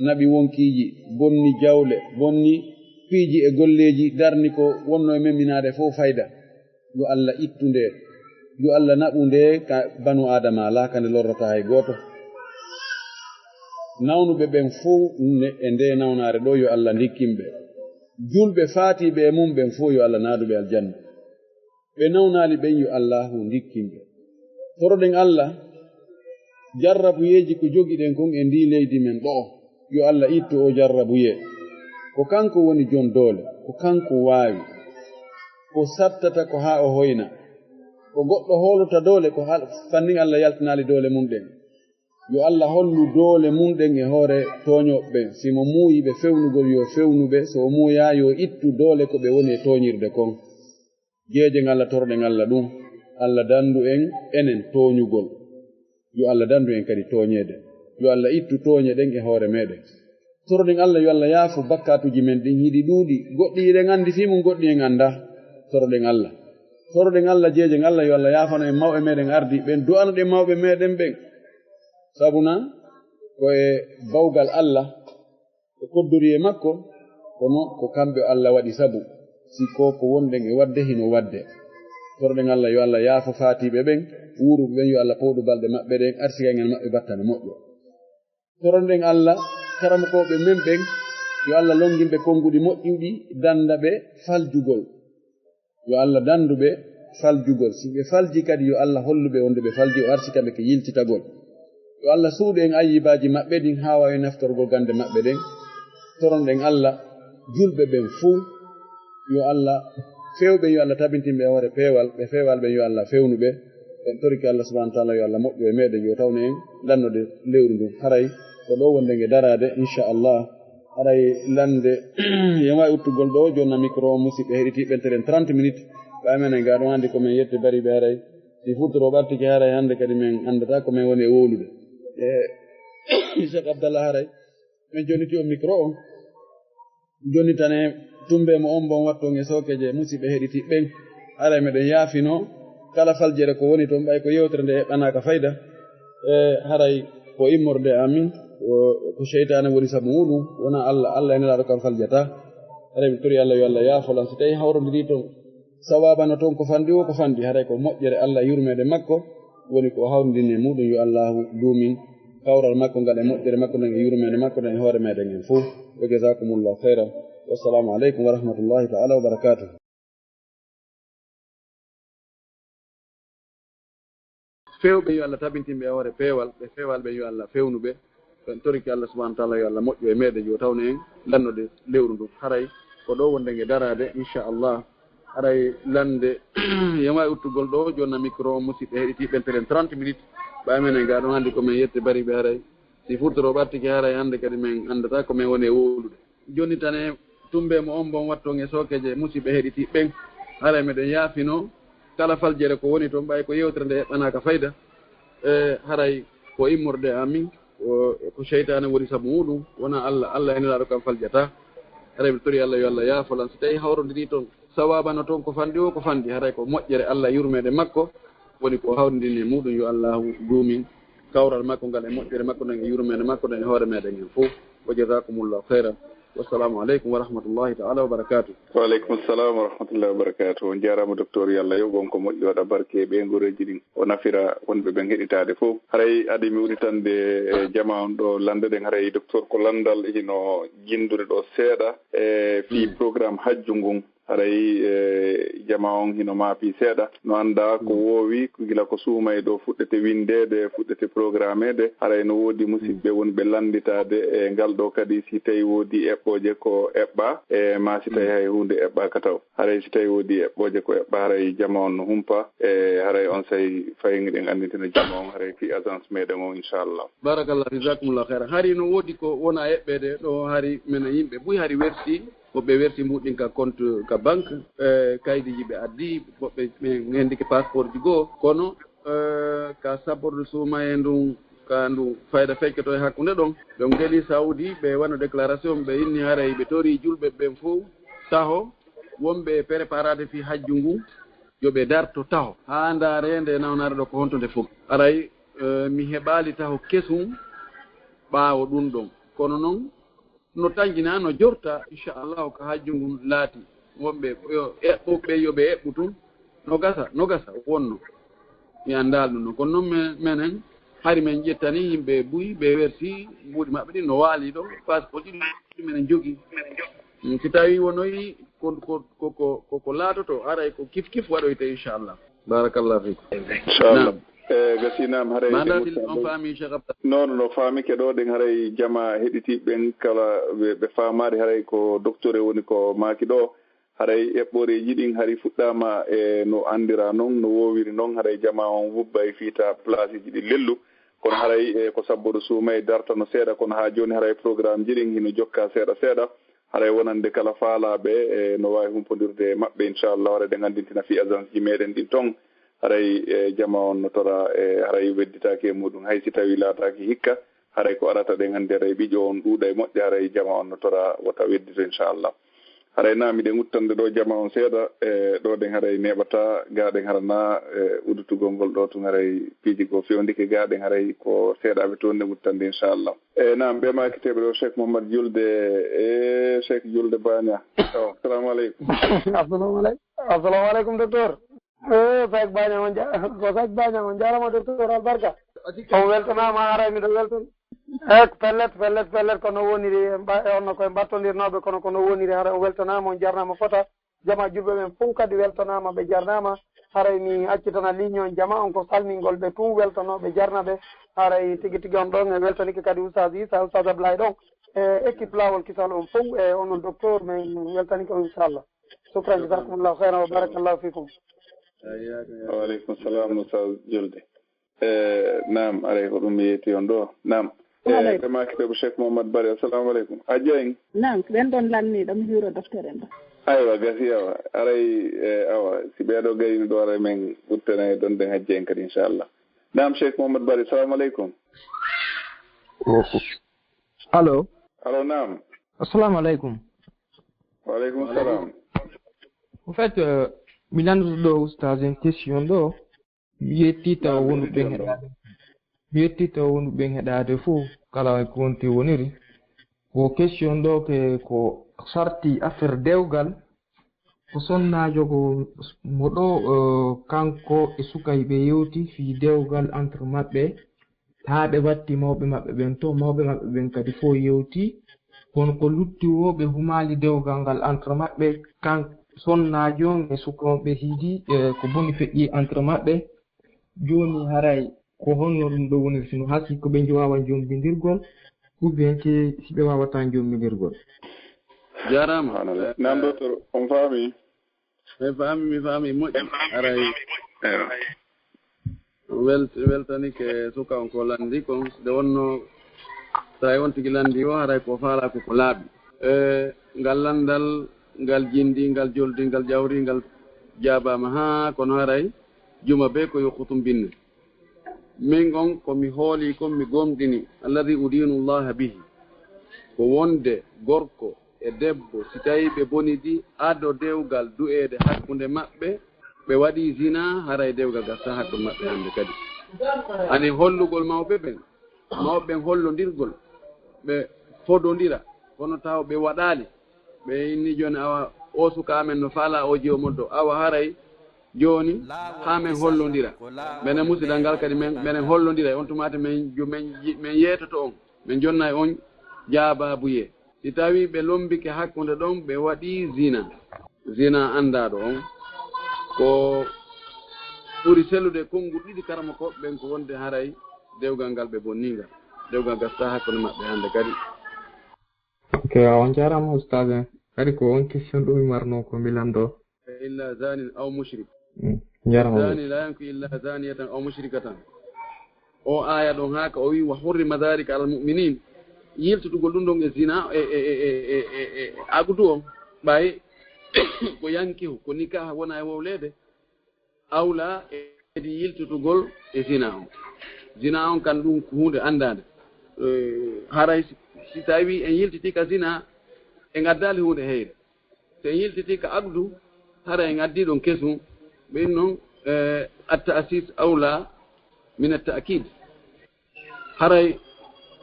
naɓi wonkiji bonni jawle bonni piiji e golleji darni ko wonno e memminade fof fayda yo Allah ittunde yo Allah naɓunde ka banu adama laakande lorrata hay goto nawnuɓe ɓen fof e nde nawnare ɗo yo Allah ndikkimɓe julɓe faatiɓe e mum ɓen fof yo Allah naaduɓe aljanna ɓe nawnali ɓen yo Allahu ndikkimɓe toroɗen Allah jarrabuyeji ko jogiɗen kon e ndi leydi men ɗo yo Allah ittu o jarrabuye ko kanko woni jon doole ko kanko waawi ko sattata ko haa o hoyna ko goɗɗo hoolota doole ko fannin Allah yaltinali doole mum ɗen yo Allah hollu doole mum ɗen e hoore tooñoɓe simo muuyiɓe fewnugol yo fewnuɓe so o muuya yo ittu doole ko ɓe woni e tooñirde kon jeejen Allah torɗen Allah ɗum Allah dandu en enen tooñugol yo Allah dandu en kadi tooñede yo Allah ittu tooñe ɗen e hoore meɗen torɗen Allah yo Allah yaafu bakkatuji men ɗin hiɗi ɗuuɗi goɗɗi iɗen andi fimum goɗɗi en anda torɗen Allah jeejen Allah yo Allah yaafano en mawɓe meɗen ardi ɓen du'anoɗen mawɓe meɗen ɓen sabuna ko e bawgal Allah ko koddori e makko kono ko kamɓe Allah waɗi sabu si ko wonɗen e wadde hino wadde torɗen Allah yo Allah yaafo faatiɓe ɓen wuuruɓe ɓen yo Allah pawɗu balɗe maɓɓe ɗen arsigan en maɓɓe battane moƴƴo torɗen Allah karamokoɓe men ɓen yo Allah longimɓe konnguɗi moƴƴuɗi danda ɓe faljugol yo Allah danduɓe faljugol si ɓe falji kadi yo Allah holluɓe wonde ɓe falji o arsikaɓe ko yiltitagol yo Allah suuɗu en ayyibaji maɓɓe ɗin haa wawi naftorgol gande maɓɓe ɗen toronɗen Allah julɓe ɓen fuu yo Allah fewɓe yo Allah tabintinɓe e hoore peewal ɓe feewal ɓen yo Allah fewnuɓe ɓen toriki Allah subahanahu wa taala yo Allah moƴƴo e meɗen yo tawne en lannode lewru ndu haray ko ɗo wonde nge darade inchallah haray lande yema uttugol ɗo jonna micro musidɓe heɗitiɓe teren 30 minutes ɓamenen ga ɗon hannde komin yette bariɓe haray si futoro ɓartiki haray hannde kadi min anndata komin woni e wowlude Cheikh Abdallah haray min joniti o micro on jonitane tumbe mo on bon watto nge sokeje musidɓe heɗitiɓe ɓen haray meɗen yaafino kala faljere ko woni toon ɓay ko yewtere nde heɓanaka fayda haray ko immorde amin ko cheytane woni sabu muɗum wona Allah enelaɗo kam faljata haray mi tori Allah yo Allah yaafolan so tawi hawrodiri toon sawabano toon ko fandi o ko fandi haray ko moƴƴere Allah yurmede makko woni ko hawrodinni muɗum yo Allahu duumin kawral makko ngal e moƴƴere makko nden e yurmede makko nden e hoore meɗen en fof wa jasakumullahu khairan wassalamu aleykum wa rahmatullahi taala wa barakatuh fewɓe yo Allah tabintinɓe e hoore peewal ɓe feewal ɓe yo Allah fewnuɓe ɓen toriki Allah subahana taala yo Allah moƴƴo e meɗen yo tawno en lannode lewru ndu haray ko ɗo wonde nge darade inchallah haray lande yema uttugol ɗo jonna micro musidɓe heɗitiɓen teren 30 minutes ɓamenen ga ɗon hannde komin yette bariɓe haray si furtoro ɓartiki haray hannde kadi min anndata komin woni e wowlude joni tane tumbe mo on bon watton e sokeje musidɓe heɗitiɓen haray meɗen yaafino kala faljere ko woni toon ɓay ko yewtere nde heɓɓanaka fayda haray ko immorde amin ko cheytane woni sabu muɗum wona Allah enelaɗo kam faljata haray mi tori Allah yo Allah yaafolan so tawi hawrodiri toon sawabano toon ko fandi o ko fandi haray ko moƴƴere Allah yurmede makko woni ko hawrodinni muɗum yo Allahu duumin kawral makko ngal e moƴƴere makko nden e yurmede makko nden e hoore meɗen hen fof wa jazakumullahu khairan wassalamu aleykum wa rahmatullahi taala wa barakatuh. Waaleykum salam wa rahmatullahi wa barakatuh. On jarama docteur Yallah yoɓon ko moƴƴi waɗa barke ɓe goreji ɗin o nafira wonɓe ɓen heɗitade fof. haray adi mi wurtande e jama on ɗo landeɗen haray docteur ko landal hino jindude ɗo seeɗa e fi programme hajju ngun haray jama on hino maapi seeɗa no anda ko woowi gila ko suumay ɗo fuɗɗete windede fuɗɗete programmede haray no woodi musidɓe woni ɓe landitade e ngal ɗo kadi si tawi woodi eɓɓoje ko eɓɓa e ma si tawi hay hunde eɓɓa ka taw haray si tawi woodi eɓɓoje ko eɓɓa haray jama on no humpa e haray on sayi fayingiɗen anditina jama on haray fi agence meɗen o inchallah. Barakallah jazakumullahu khairan. Hari no woodi ko wona eɓɓede ɗo hari men yimɓe ɓuy hari werti woɓɓe werti mbuɗin ka compte ka banque kaydiji ɓe addi woɓɓe ɓe hendike passeport ji goo kono ka sabborde suuma e ndun ka ndu fayda feccoto e hakkunde ɗon ɓe ngeli saudi ɓe wano déclaration ɓe inni haray ɓe tori julɓe ɓen fof taho wonɓe préparade fi hajju ngu yoɓe darto taho ha ndaarende nawnare ɗo ko hontonde fof aray mi heɓali taho kesum ɓaawo ɗum ɗon kono noon no tanjina no jorta inchallahu ko hajju ngun laati wonɓe eɓɓuɓe yoɓe eɓɓu tun no gasa wonno mi anndal ɗum noon kono noon menen hari men ƴettani yimɓe buy ɓe werti mbuuɗi maɓɓe ɗi no waali ɗon passeport ji menen jogii si tawi wonoyi koko laatoto aray ko kif waɗoyte inchallah barakallahu fikum inchallah gasinam haray on faami Cheikh Abdallah non no faami ke ɗo ɗen haray jama heɗitiɓɓen kala ɓe faamade haray ko docteur woni ko maaki ɗo haray eɓɓoreji ɗin hari fuɗɗama e no andira noon no wowiri noon haray jama on wubba e fiita place ji ɗi lellu kono haray ko sabboɗo suuma e dartano seeɗa kono ha joni haray programme ji ɗin hino jokka seeɗa haray wonande kala faalaɓe e no wawi humpodirde maɓɓe inchallah haray ɗe gandintina fi agence ji meɗen ɗin ton haray jama on no tora e haray wedditaki e muɗum hay si tawi laataki hikka haray ko arata ɗen hannde haray ɓiƴo on ɗuuɗa e moƴƴe haray jama on no tora wota weddito inchallah haray naamiɗen uttande ɗo jama on seeɗa e ɗo ɗen haray neɓata gaɗen harana udutugol ngol ɗo tun haray piiji ko fewndike gaɗen haray ko seeɗaɓe toon nde uttande inchallah e nam ɓe makiteɓe ɗo cheikh Mouhammad Julde e cheikh Julde Bagna o assalamu aleykum assalamu aleykum docteur Sack Bagna on ko Sack Bagna on jarama docteur albarka on weltanama haray miɗo welton pellet kono woniri onno koye mbattodirnoɓe kono kono woniri haray o weltanama on jarnama fota jama julɓe men fof kadi weltanama ɓe jarnama haray mi accitana ligne on jama on ko salmingol ɓe tun weltanoɓe jarnaɓe haray tigui on ɗon e weltanike kadi oustaz Issa oustaz Ablaye ɗon e équipe lawol kisal on fof e onon docteur men weltanike on inchallah shukran jazakumullahu khairan wa barakallahu fikum. Waaleykum salam oustaz Julde nam aray ko ɗum mi yetti on ɗo nam ɓe makiteɓe cheikh Mouhammad Bari assalamu aleykum a jeeyi nam ɓen ɗon lanniɗo mi juuro docteur en ɗo aywa gasi awa aray awa si ɓeeɗo gayni ɗo aray men uttana ɗon den hajje en kadi inchallah nam cheikh Mouhammad Bari assalamu aleykum allo nam assalamu aleykum. Waaleykum salam. En fait mi landuɗo ɗo oustaz en question ɗo mi yetti taw wonduɓen heɗade fof kala ko wonti woniri ko question ɗo ke ko sarti affaire dewgal ko sonnajo ko mo ɗo kanko e sukayɓe yewti fi dewgal entre maɓɓe haa ɓe watti mawɓe maɓɓe ɓen to mawɓe maɓɓe ɓen kadi fof yewti kono ko lutti woɓe humali dewgal ngal entre maɓɓe kan sonnajo e sukaɓe hiidi ko boni feƴƴi entre maɓɓe joni haray ko honno ɗum ɗo woniri sino hasi ko ɓe wawa jombindirgol ou bien ke si ɓe wawata jombindirgol. jarama nam docteur on faami mi faami moƴƴi aray weltanike suka on ko landi kon nde wonno tawi on tigi landi o haray ko faala ko laaɓi ngal landal ngal jindi ngal joldi ngal jawri ngal jaabama ha kono haray juma be ko yokkutum binne min on komi hooli kon mi gomɗini alladi udinu llaha bihi ko wonde gorko e debbo si tawi ɓe boni ɗi addo dewgal du'ede hakkunde maɓɓe ɓe waɗi zina haray dewgal gasta hakkunde maɓɓe hande kadi ani hollugol mawɓe ɓen mawɓe hollondirgol ɓe fodondira kono taw ɓe waɗali ɓe inni joni awa o suka amen no faala o jiyo moddo awa haray joni hamen hollondira menen musidal ngal kadi menen hollondira on tumata men yeetoto on min jonna e on jaababuye si tawi ɓe lombike hakkude ɗon ɓe waɗi zina andaɗo on ko ɓuri sellude konngol ɗiɗi karama ko ɓen ko wonde haray dewgal ngal ɓe bonningal dewgal gasta hakkude maɓɓe hannde kadi ok on jarama ustade kadi ko on question ɗum marno ko mbilan ɗo illa zanin aw mushrik jarama zani la yanku illa zaniyatan aw mushrikatan o aya ɗon haka o wi wa hurrima dhalika ala almuminin yiltotugol ɗum ɗon e zina e agdu o ɓay ko yankihu ko nikaha wona e wowlede awla edi yiltotugol e zina on kan ɗum hunde andade haray si tawi en yiltitika zina en addali hunde heyre so en yiltitika agdu hara en addi ɗon kesum ɓen noon at-ta'sis awla min at-ta'kid haray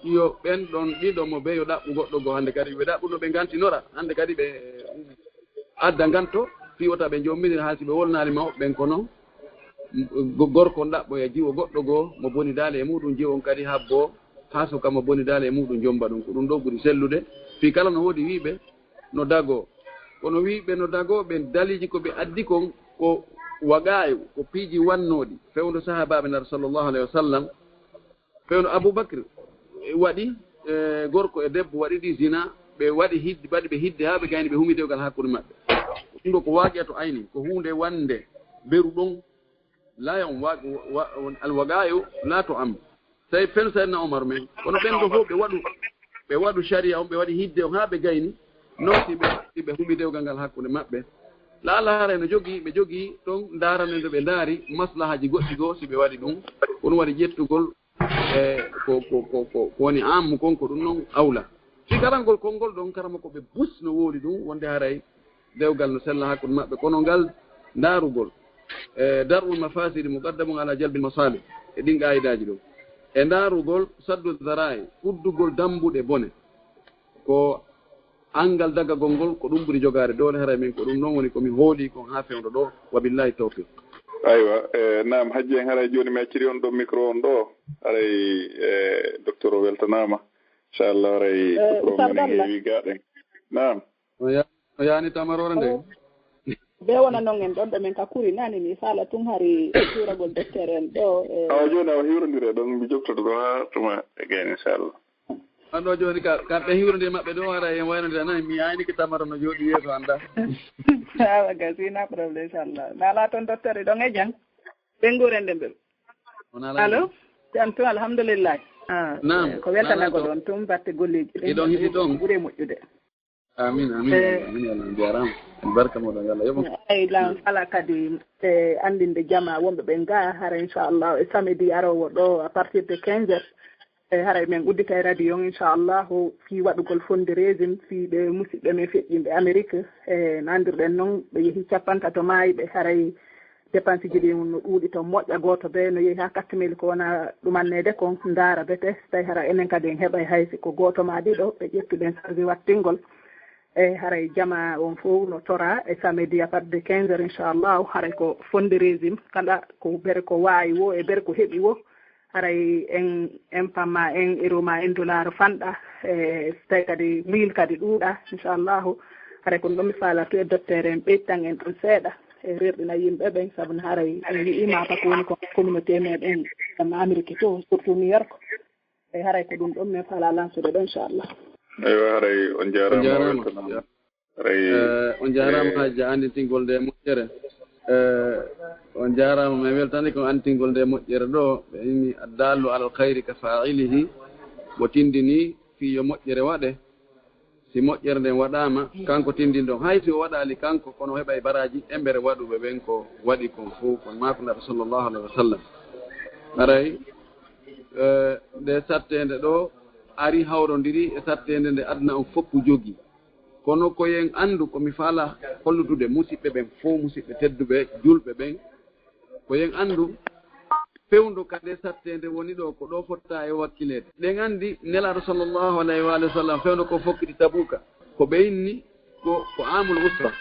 yo ɓen ɗon ɗiɗo mo ɓe yo ɗaɓɓu goɗɗo goo hannde kadi ɓe ɗaɓɓuno ɓe gantinora hannde kadi ɓe adda ganto fiwota ɓe jommidira haa si ɓe wolnali mawɓe ɓen ko noon gorko ɗaɓɓo e jiwo goɗɗo goo mo boni daale e muɗum jiwon kadi habbo haa soka mo boni daale e muɗum jomba ɗum ko ɗum ɗo ɓuri sellude fi kala no woodi wiiɓe no dago kono wiiɓe no dago ɓe daliji ko ɓe addi kon ko waga ko piiji wannoɗi fewndo sahabaɓe nar sallllahu alayhi wa sallam fewndo aboubacre waɗi gorko e debbo waɗi ɗi zina ɓe waɗi ɓe hidde haa ɓe gayni ɓe humi dewgal hakkude maɓɓe ɗum ɗo ko waaƴa to ayni ko hunde wande beru ɗon laya on alwagayo la to am tawi fen saydna omar men kono ɓen ɗo fof ɓe waɗu sharia on ɓe waɗi hidde on haa ɓe gayni non si ɓe humi dewgal ngal hakkude maɓɓe laalaara no jogii ɓe jogii ɗon ndaarande nde ɓe ndaari maslahaji goɗɗi goo si ɓe waɗi ɗum kono waɗi ƴettugol ko woni ammu kon ko ɗum noon awla fikarangol konngol ɗon karama ko ɓe bus no wooli ɗum wonde haray dewgal no sella hakkude maɓɓe kono ngal ndaarugol dar'ul mafasidi muqaddamun ala jalbil masalih e ɗin qayidaji ɗo e ndaarugol saddu darai uddugol dambuɗe bone ko angal dagagol ngol ko ɗum ɓuri jogaade dole haray min ko ɗum noon woni komi hooli kon haa fewndo ɗo wa billahi tawfiq aywa naam hajji en haray jooni mi acciri on ɗo micro on ɗo haray docteur o weltanama inchallah haray minen heewi gaaɗen naam o yaani tamarore nde ɓe wona noon en ɗon ɗo min ka kuri nani ni faala tun hari hiiragol docteur en ɗo awa jooni awa hiwrodire ɗon mi joftoto ɗo haa tuma e gayne inchallah anɗo jooni kamɓe hiwrodire maɓɓe ɗo hara en waynodire nani mi ayni ki tamara no jooɗi yeeso annda awa ga sina probléme inchallah mi ala toon docteur ɗon e jang ɓe nguurende mbel allo jam tun alhamdoulillahi ko weltanago ɗon tum batte golleji ɗiɗon hiɗi ɗon ɓuuri moƴƴude amin amin allah jarama barka moɗon yallah yoɓo eyi lan fala kadi e andinde jama wonɓe ɓe ga hara inchallah e samedi arowo ɗo à partir de 15 heures e haray men uddita e radio inchallahu fi waɗugol fonde régime fi ɓe musidɓe men feƴƴinɓe amérique e nandirɗen noon ɓe yeehi capantato maayi ɓe haray dépense ji ɗi no ɗuuɗi to moƴƴa gooto ɓe no yeehi ha 4 000 ko wona ɗumannede kon ndaara bete tawi hara enen kadi en heɓa haysi ko gooto ma ɗiɗo ɓe ƴettuɗen charge wattingol e haray jama on fof no tora e samedi à partir de 15 heures inchallahu haray ko fonde régime kala ko bere ko waawi wo e bere ko heɓi wo haray en pamma en euro ma en dollar fanɗa e tawi kadi mille kadi ɗuuɗa inchallahu haray kono ɗon mi faala to e docteur en ɓeytan en ɗon seeɗa e rerɗina yimɓe ɓen sabu no haray en yi'ima pa ko woni ko communauté meɗen ɗam amérique to surtout new york e haray ko ɗum ɗon min faala lansude ɗo inchallah eywa haray on jarama haray on jarama hajji andintingol nde moƴƴere on jarama mi weltani ko andintingol nde moƴƴere ɗo ɓe inni addallu alal khayri ka fa'ilihi mo tindini fiyo moƴƴere waɗe si moƴƴere nden waɗama kanko tindinɗon hay si o waɗali kanko kono heɓa e baraji embere waɗuɓe ɓen ko waɗi kon fof kono makonaɗo sallllahu alayhi wa sallam haray nde sattede ɗo ari hawrodiri e sattede nde aduna on foppu jogii kono koyen andu komi faala hollutude musidɓe ɓen fof musidɓe tedduɓe julɓe ɓen koyen andu fewndo kade sattende woni ɗo ko ɗo fotta e wakkilede ɗen andi nelaɗo sallllahu alayhi wa sallam fewndo ko fokkiti tabuka ko ɓeyinni ko amul usra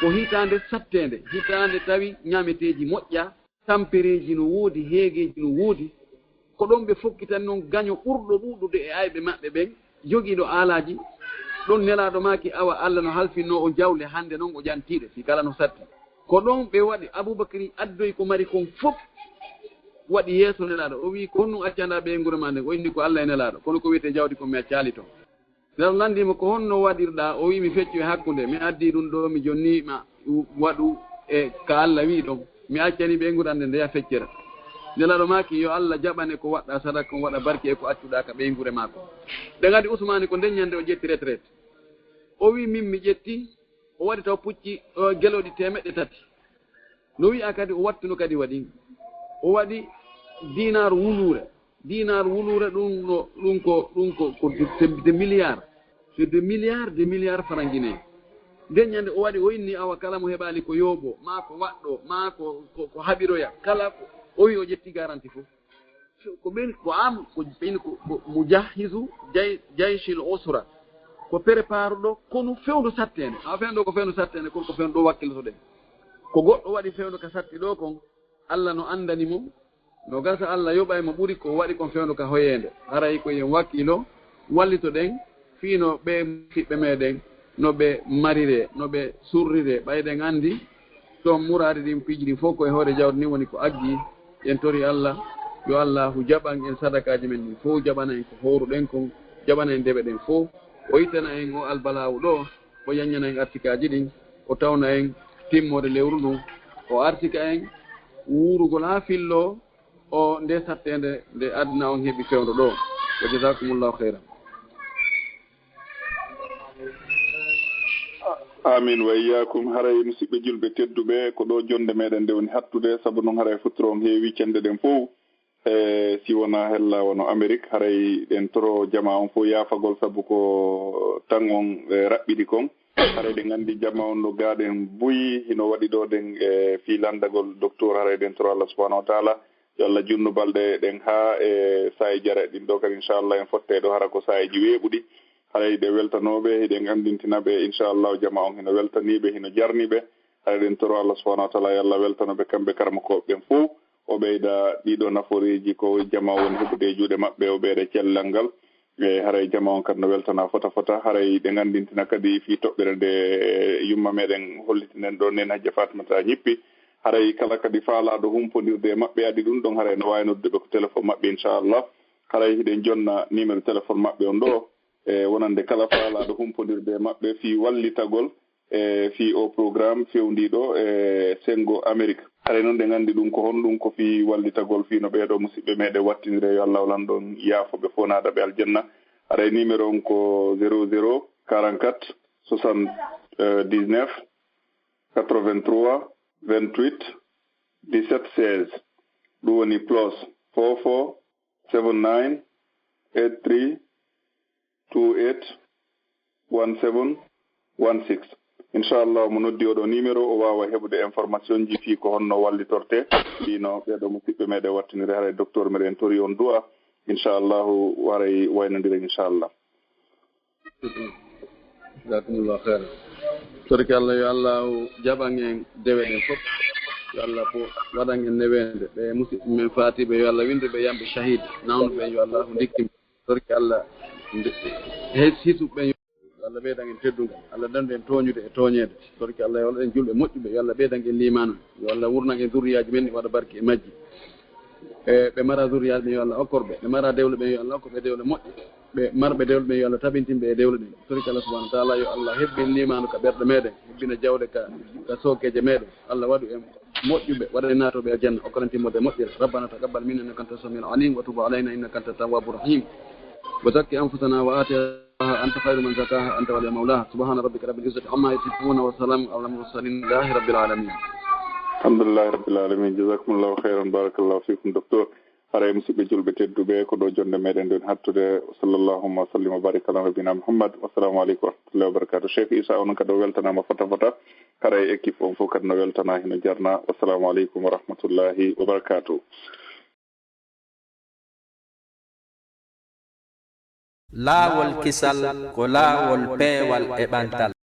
ko hitande sattende hitande tawi ñameteji moƴƴa tampereji no woodi heegeji no woodi ko ɗon ɓe fokkitan noon gaño ɓurɗo ɗuɗude e ayɓe maɓɓe ɓen jogiiɗo aalaji ɗon nelaɗo maki awa Allah no halfinno o jawle hande noon o ƴantiɗe si kala no satti ko ɗon ɓe waɗi Aboubacry addoyi ko mari kon fof waɗi yeeso nelaɗo o wi ko honno accanda ɓe ngure ma nde o inni ko Allah e nelaɗo kono ko wiyete jawdi ko mi accali to nelaɗo landima ko honno waɗirɗa o wi mi feccu e hakkude mi addi ɗum ɗo mi jonnima waɗu e ka Allah wi ɗon mi accani ɓe ngure ande ndeya feccere nelaɗo maki yo Allah jaɓane ko waɗɗa sadaka ko waɗa barke e ko accuɗa ka ɓe ngure mako ɓe gadi Ousmane ko ndeññande o ƴetti retraite o wi min mi ƴetti o waɗi taw pucci geloɗi 300 no wi'a kadi o wattuno kadi waɗi o waɗi dinar wulure ɗum ko de milliard c'est de milliard franc guinéen ndeññande o waɗi o inni awa kala mo heɓali ko yooɓo ma ko waɗɗo ma ko haɓiroya kala o wi o ƴetti garanti fof ko ɓeni ko am ko ɓeni ko mujahisu jayshil usra ko préparuɗo kono fewndo sattende ha fewndo ko fewndo sattende kono ko fewndo ɗo wakkilto ɗen ko goɗɗo waɗi fewndo ka satti ɗo kon Allah no andani mo no gasa Allah yoɓa mo ɓuri ko waɗi kon fewndo ka hoyende haray ko yen wakkilo wallito ɗen fiino ɓe fiɓɓe meɗen no ɓe marire no ɓe surrire ɓayɗen andi to murade ɗin piiji ɗin fof koye hoore jawdi ni woni ko aggi en tori Allah yo Allahu jaɓan en sadakaji men ɗin fof jaɓana en ko howruɗen kon jaɓana en ndeɓe ɗen fof o ittana en o albalawu ɗo o yañana en artikaji ɗin o tawna en timmode lewru ndun o artika en wurugol ha fillo o nde sattende nde aduna on heeɓi fewndo ɗo wa jasakumullahu khairan. amin wa iyyakum. haray musidɓe julɓe tedduɓe ko ɗo jonde meɗen nde woni hattude saabu noon haray futtoro on heewi cende ɗen fof si wona hella wono Amérique haray ɗen toro jama on fof yaafagol saabu ko tan on raɓɓiɗi kon haray ɗen nganndi jama on no gaaɗen buyi hino waɗi ɗo ɗen fi landagol docteur haray ɗen toro Allah subahanahu wa taala yo Allah junnu balɗe ɗen haa e saayi jare ɗin ɗo kadi inchallah en fotte ɗo hara ko saayiji weeɓuɗi haray ɗe weltanoɓe hiɗen anndintinaɓe inchallahu jama on hino weltaniɓe hino jarniɓe haray ɗen toro Allah subahanahu wa taala yo Allah weltanoɓe kamɓe karmakoɓe ɓen fof o ɓeyda ɗiɗo naforiji ko jama woni heɓude juuɗe maɓɓe o ɓeyda cellal ngal e haray jama on kadi no weltana fota haray ɗe nganndintina kadi fi toɓɓere nde yumma meɗen hollitinen ɗo nen hajja Fatimata ñippi haray kala kadi faalaɗo humpodirde maɓɓe adi ɗum ɗon haray no wawi noddude ɓe ko téléphone maɓɓe inchallah haray hiɗen jonna numéro téléphone maɓɓe on ɗo e wonande kala faalaɗo humpodirde maɓɓe fi wallitagol e fi o programme fewndiɗo e sengo Amérique haray noon ɗe nganndi ɗum ko honɗum ko fi wallitagol fi no ɓeeɗo musidɓe meɗe wattinire yo Allah walan ɗon yaafoɓe fof naada ɓe aljanna haray numéro on ko 00 44 79 83 28 17 16 ɗum woni plus 44 79 83 28 17 16 inchallah mo noddi oɗo numéro o wawa heɓude information ji fi ko honno wallitorte ɗino ɓeɗo musidɓe meɗe wattinire haray docteur meɗen tori on du'a inchallahu waray waynodiren inchallah. jazakumullahu khairan. torki Allah yo Allah jaɓan en dewe ɗen fof yo Allah fof waɗan en newende ɓe musidɓe men fatiɓe yo Allah winduɓe yamɓe shahide nawnuɓe yo Allah dikkim torki Allah hisuɓe Allah ɓeydan en teddugal Allah dandu en tooñude e tooñede torki Allah yo waɗan julɓe moƴƴuɓe yo Allah ɓeydan en limanu yo Allah wurnan en zuriyaji men waɗa barke e majji e ɓe mara zuriyaji ɓen yo Allah okkorɓe ɓe mara dewle ɓen yo Allah okkorɓe dewle moƴƴe ɓe marɓe dewle ɓen yo Allah tabintinɓe e dewle ɗen torki Allah subahanahu wa taala yo Allah hebbin limanu ka ɓerɗe meɗen hebbina jawde ka sookeje meɗen Allah waɗu en moƴƴuɓe waɗa en natoɓe e janna okkoren timmode moƴƴere rabbana taqabbal minna innaka anta samiul alim wa tub alayna innaka anta tawwabur rahim wa zakki anfusana wa atiha أنت خير من زكاها أنت ولي مولاها سبحان ربك رب العزة عما يصفون وسلام على المرسلين لله رب العالمين. الحمد لله رب العالمين. جزاكم الله خيرا بارك الله فيكم دكتور. haray musidɓe julɓe tedduɓe ko ɗo jonde meɗen nden hattude salllahuma wa sallim wa barik ala nabina mouhammad wassalamu aleykum wa rahmatullahi wa barakatuh. Cheikh Issa onon kadi o weltanama fota fota haray équipe on fof kadi no weltana hino jarna wassalamu aleykum wa rahmatullahi wa barakatuh. laawol kisal ko laawol peewal e ɓantal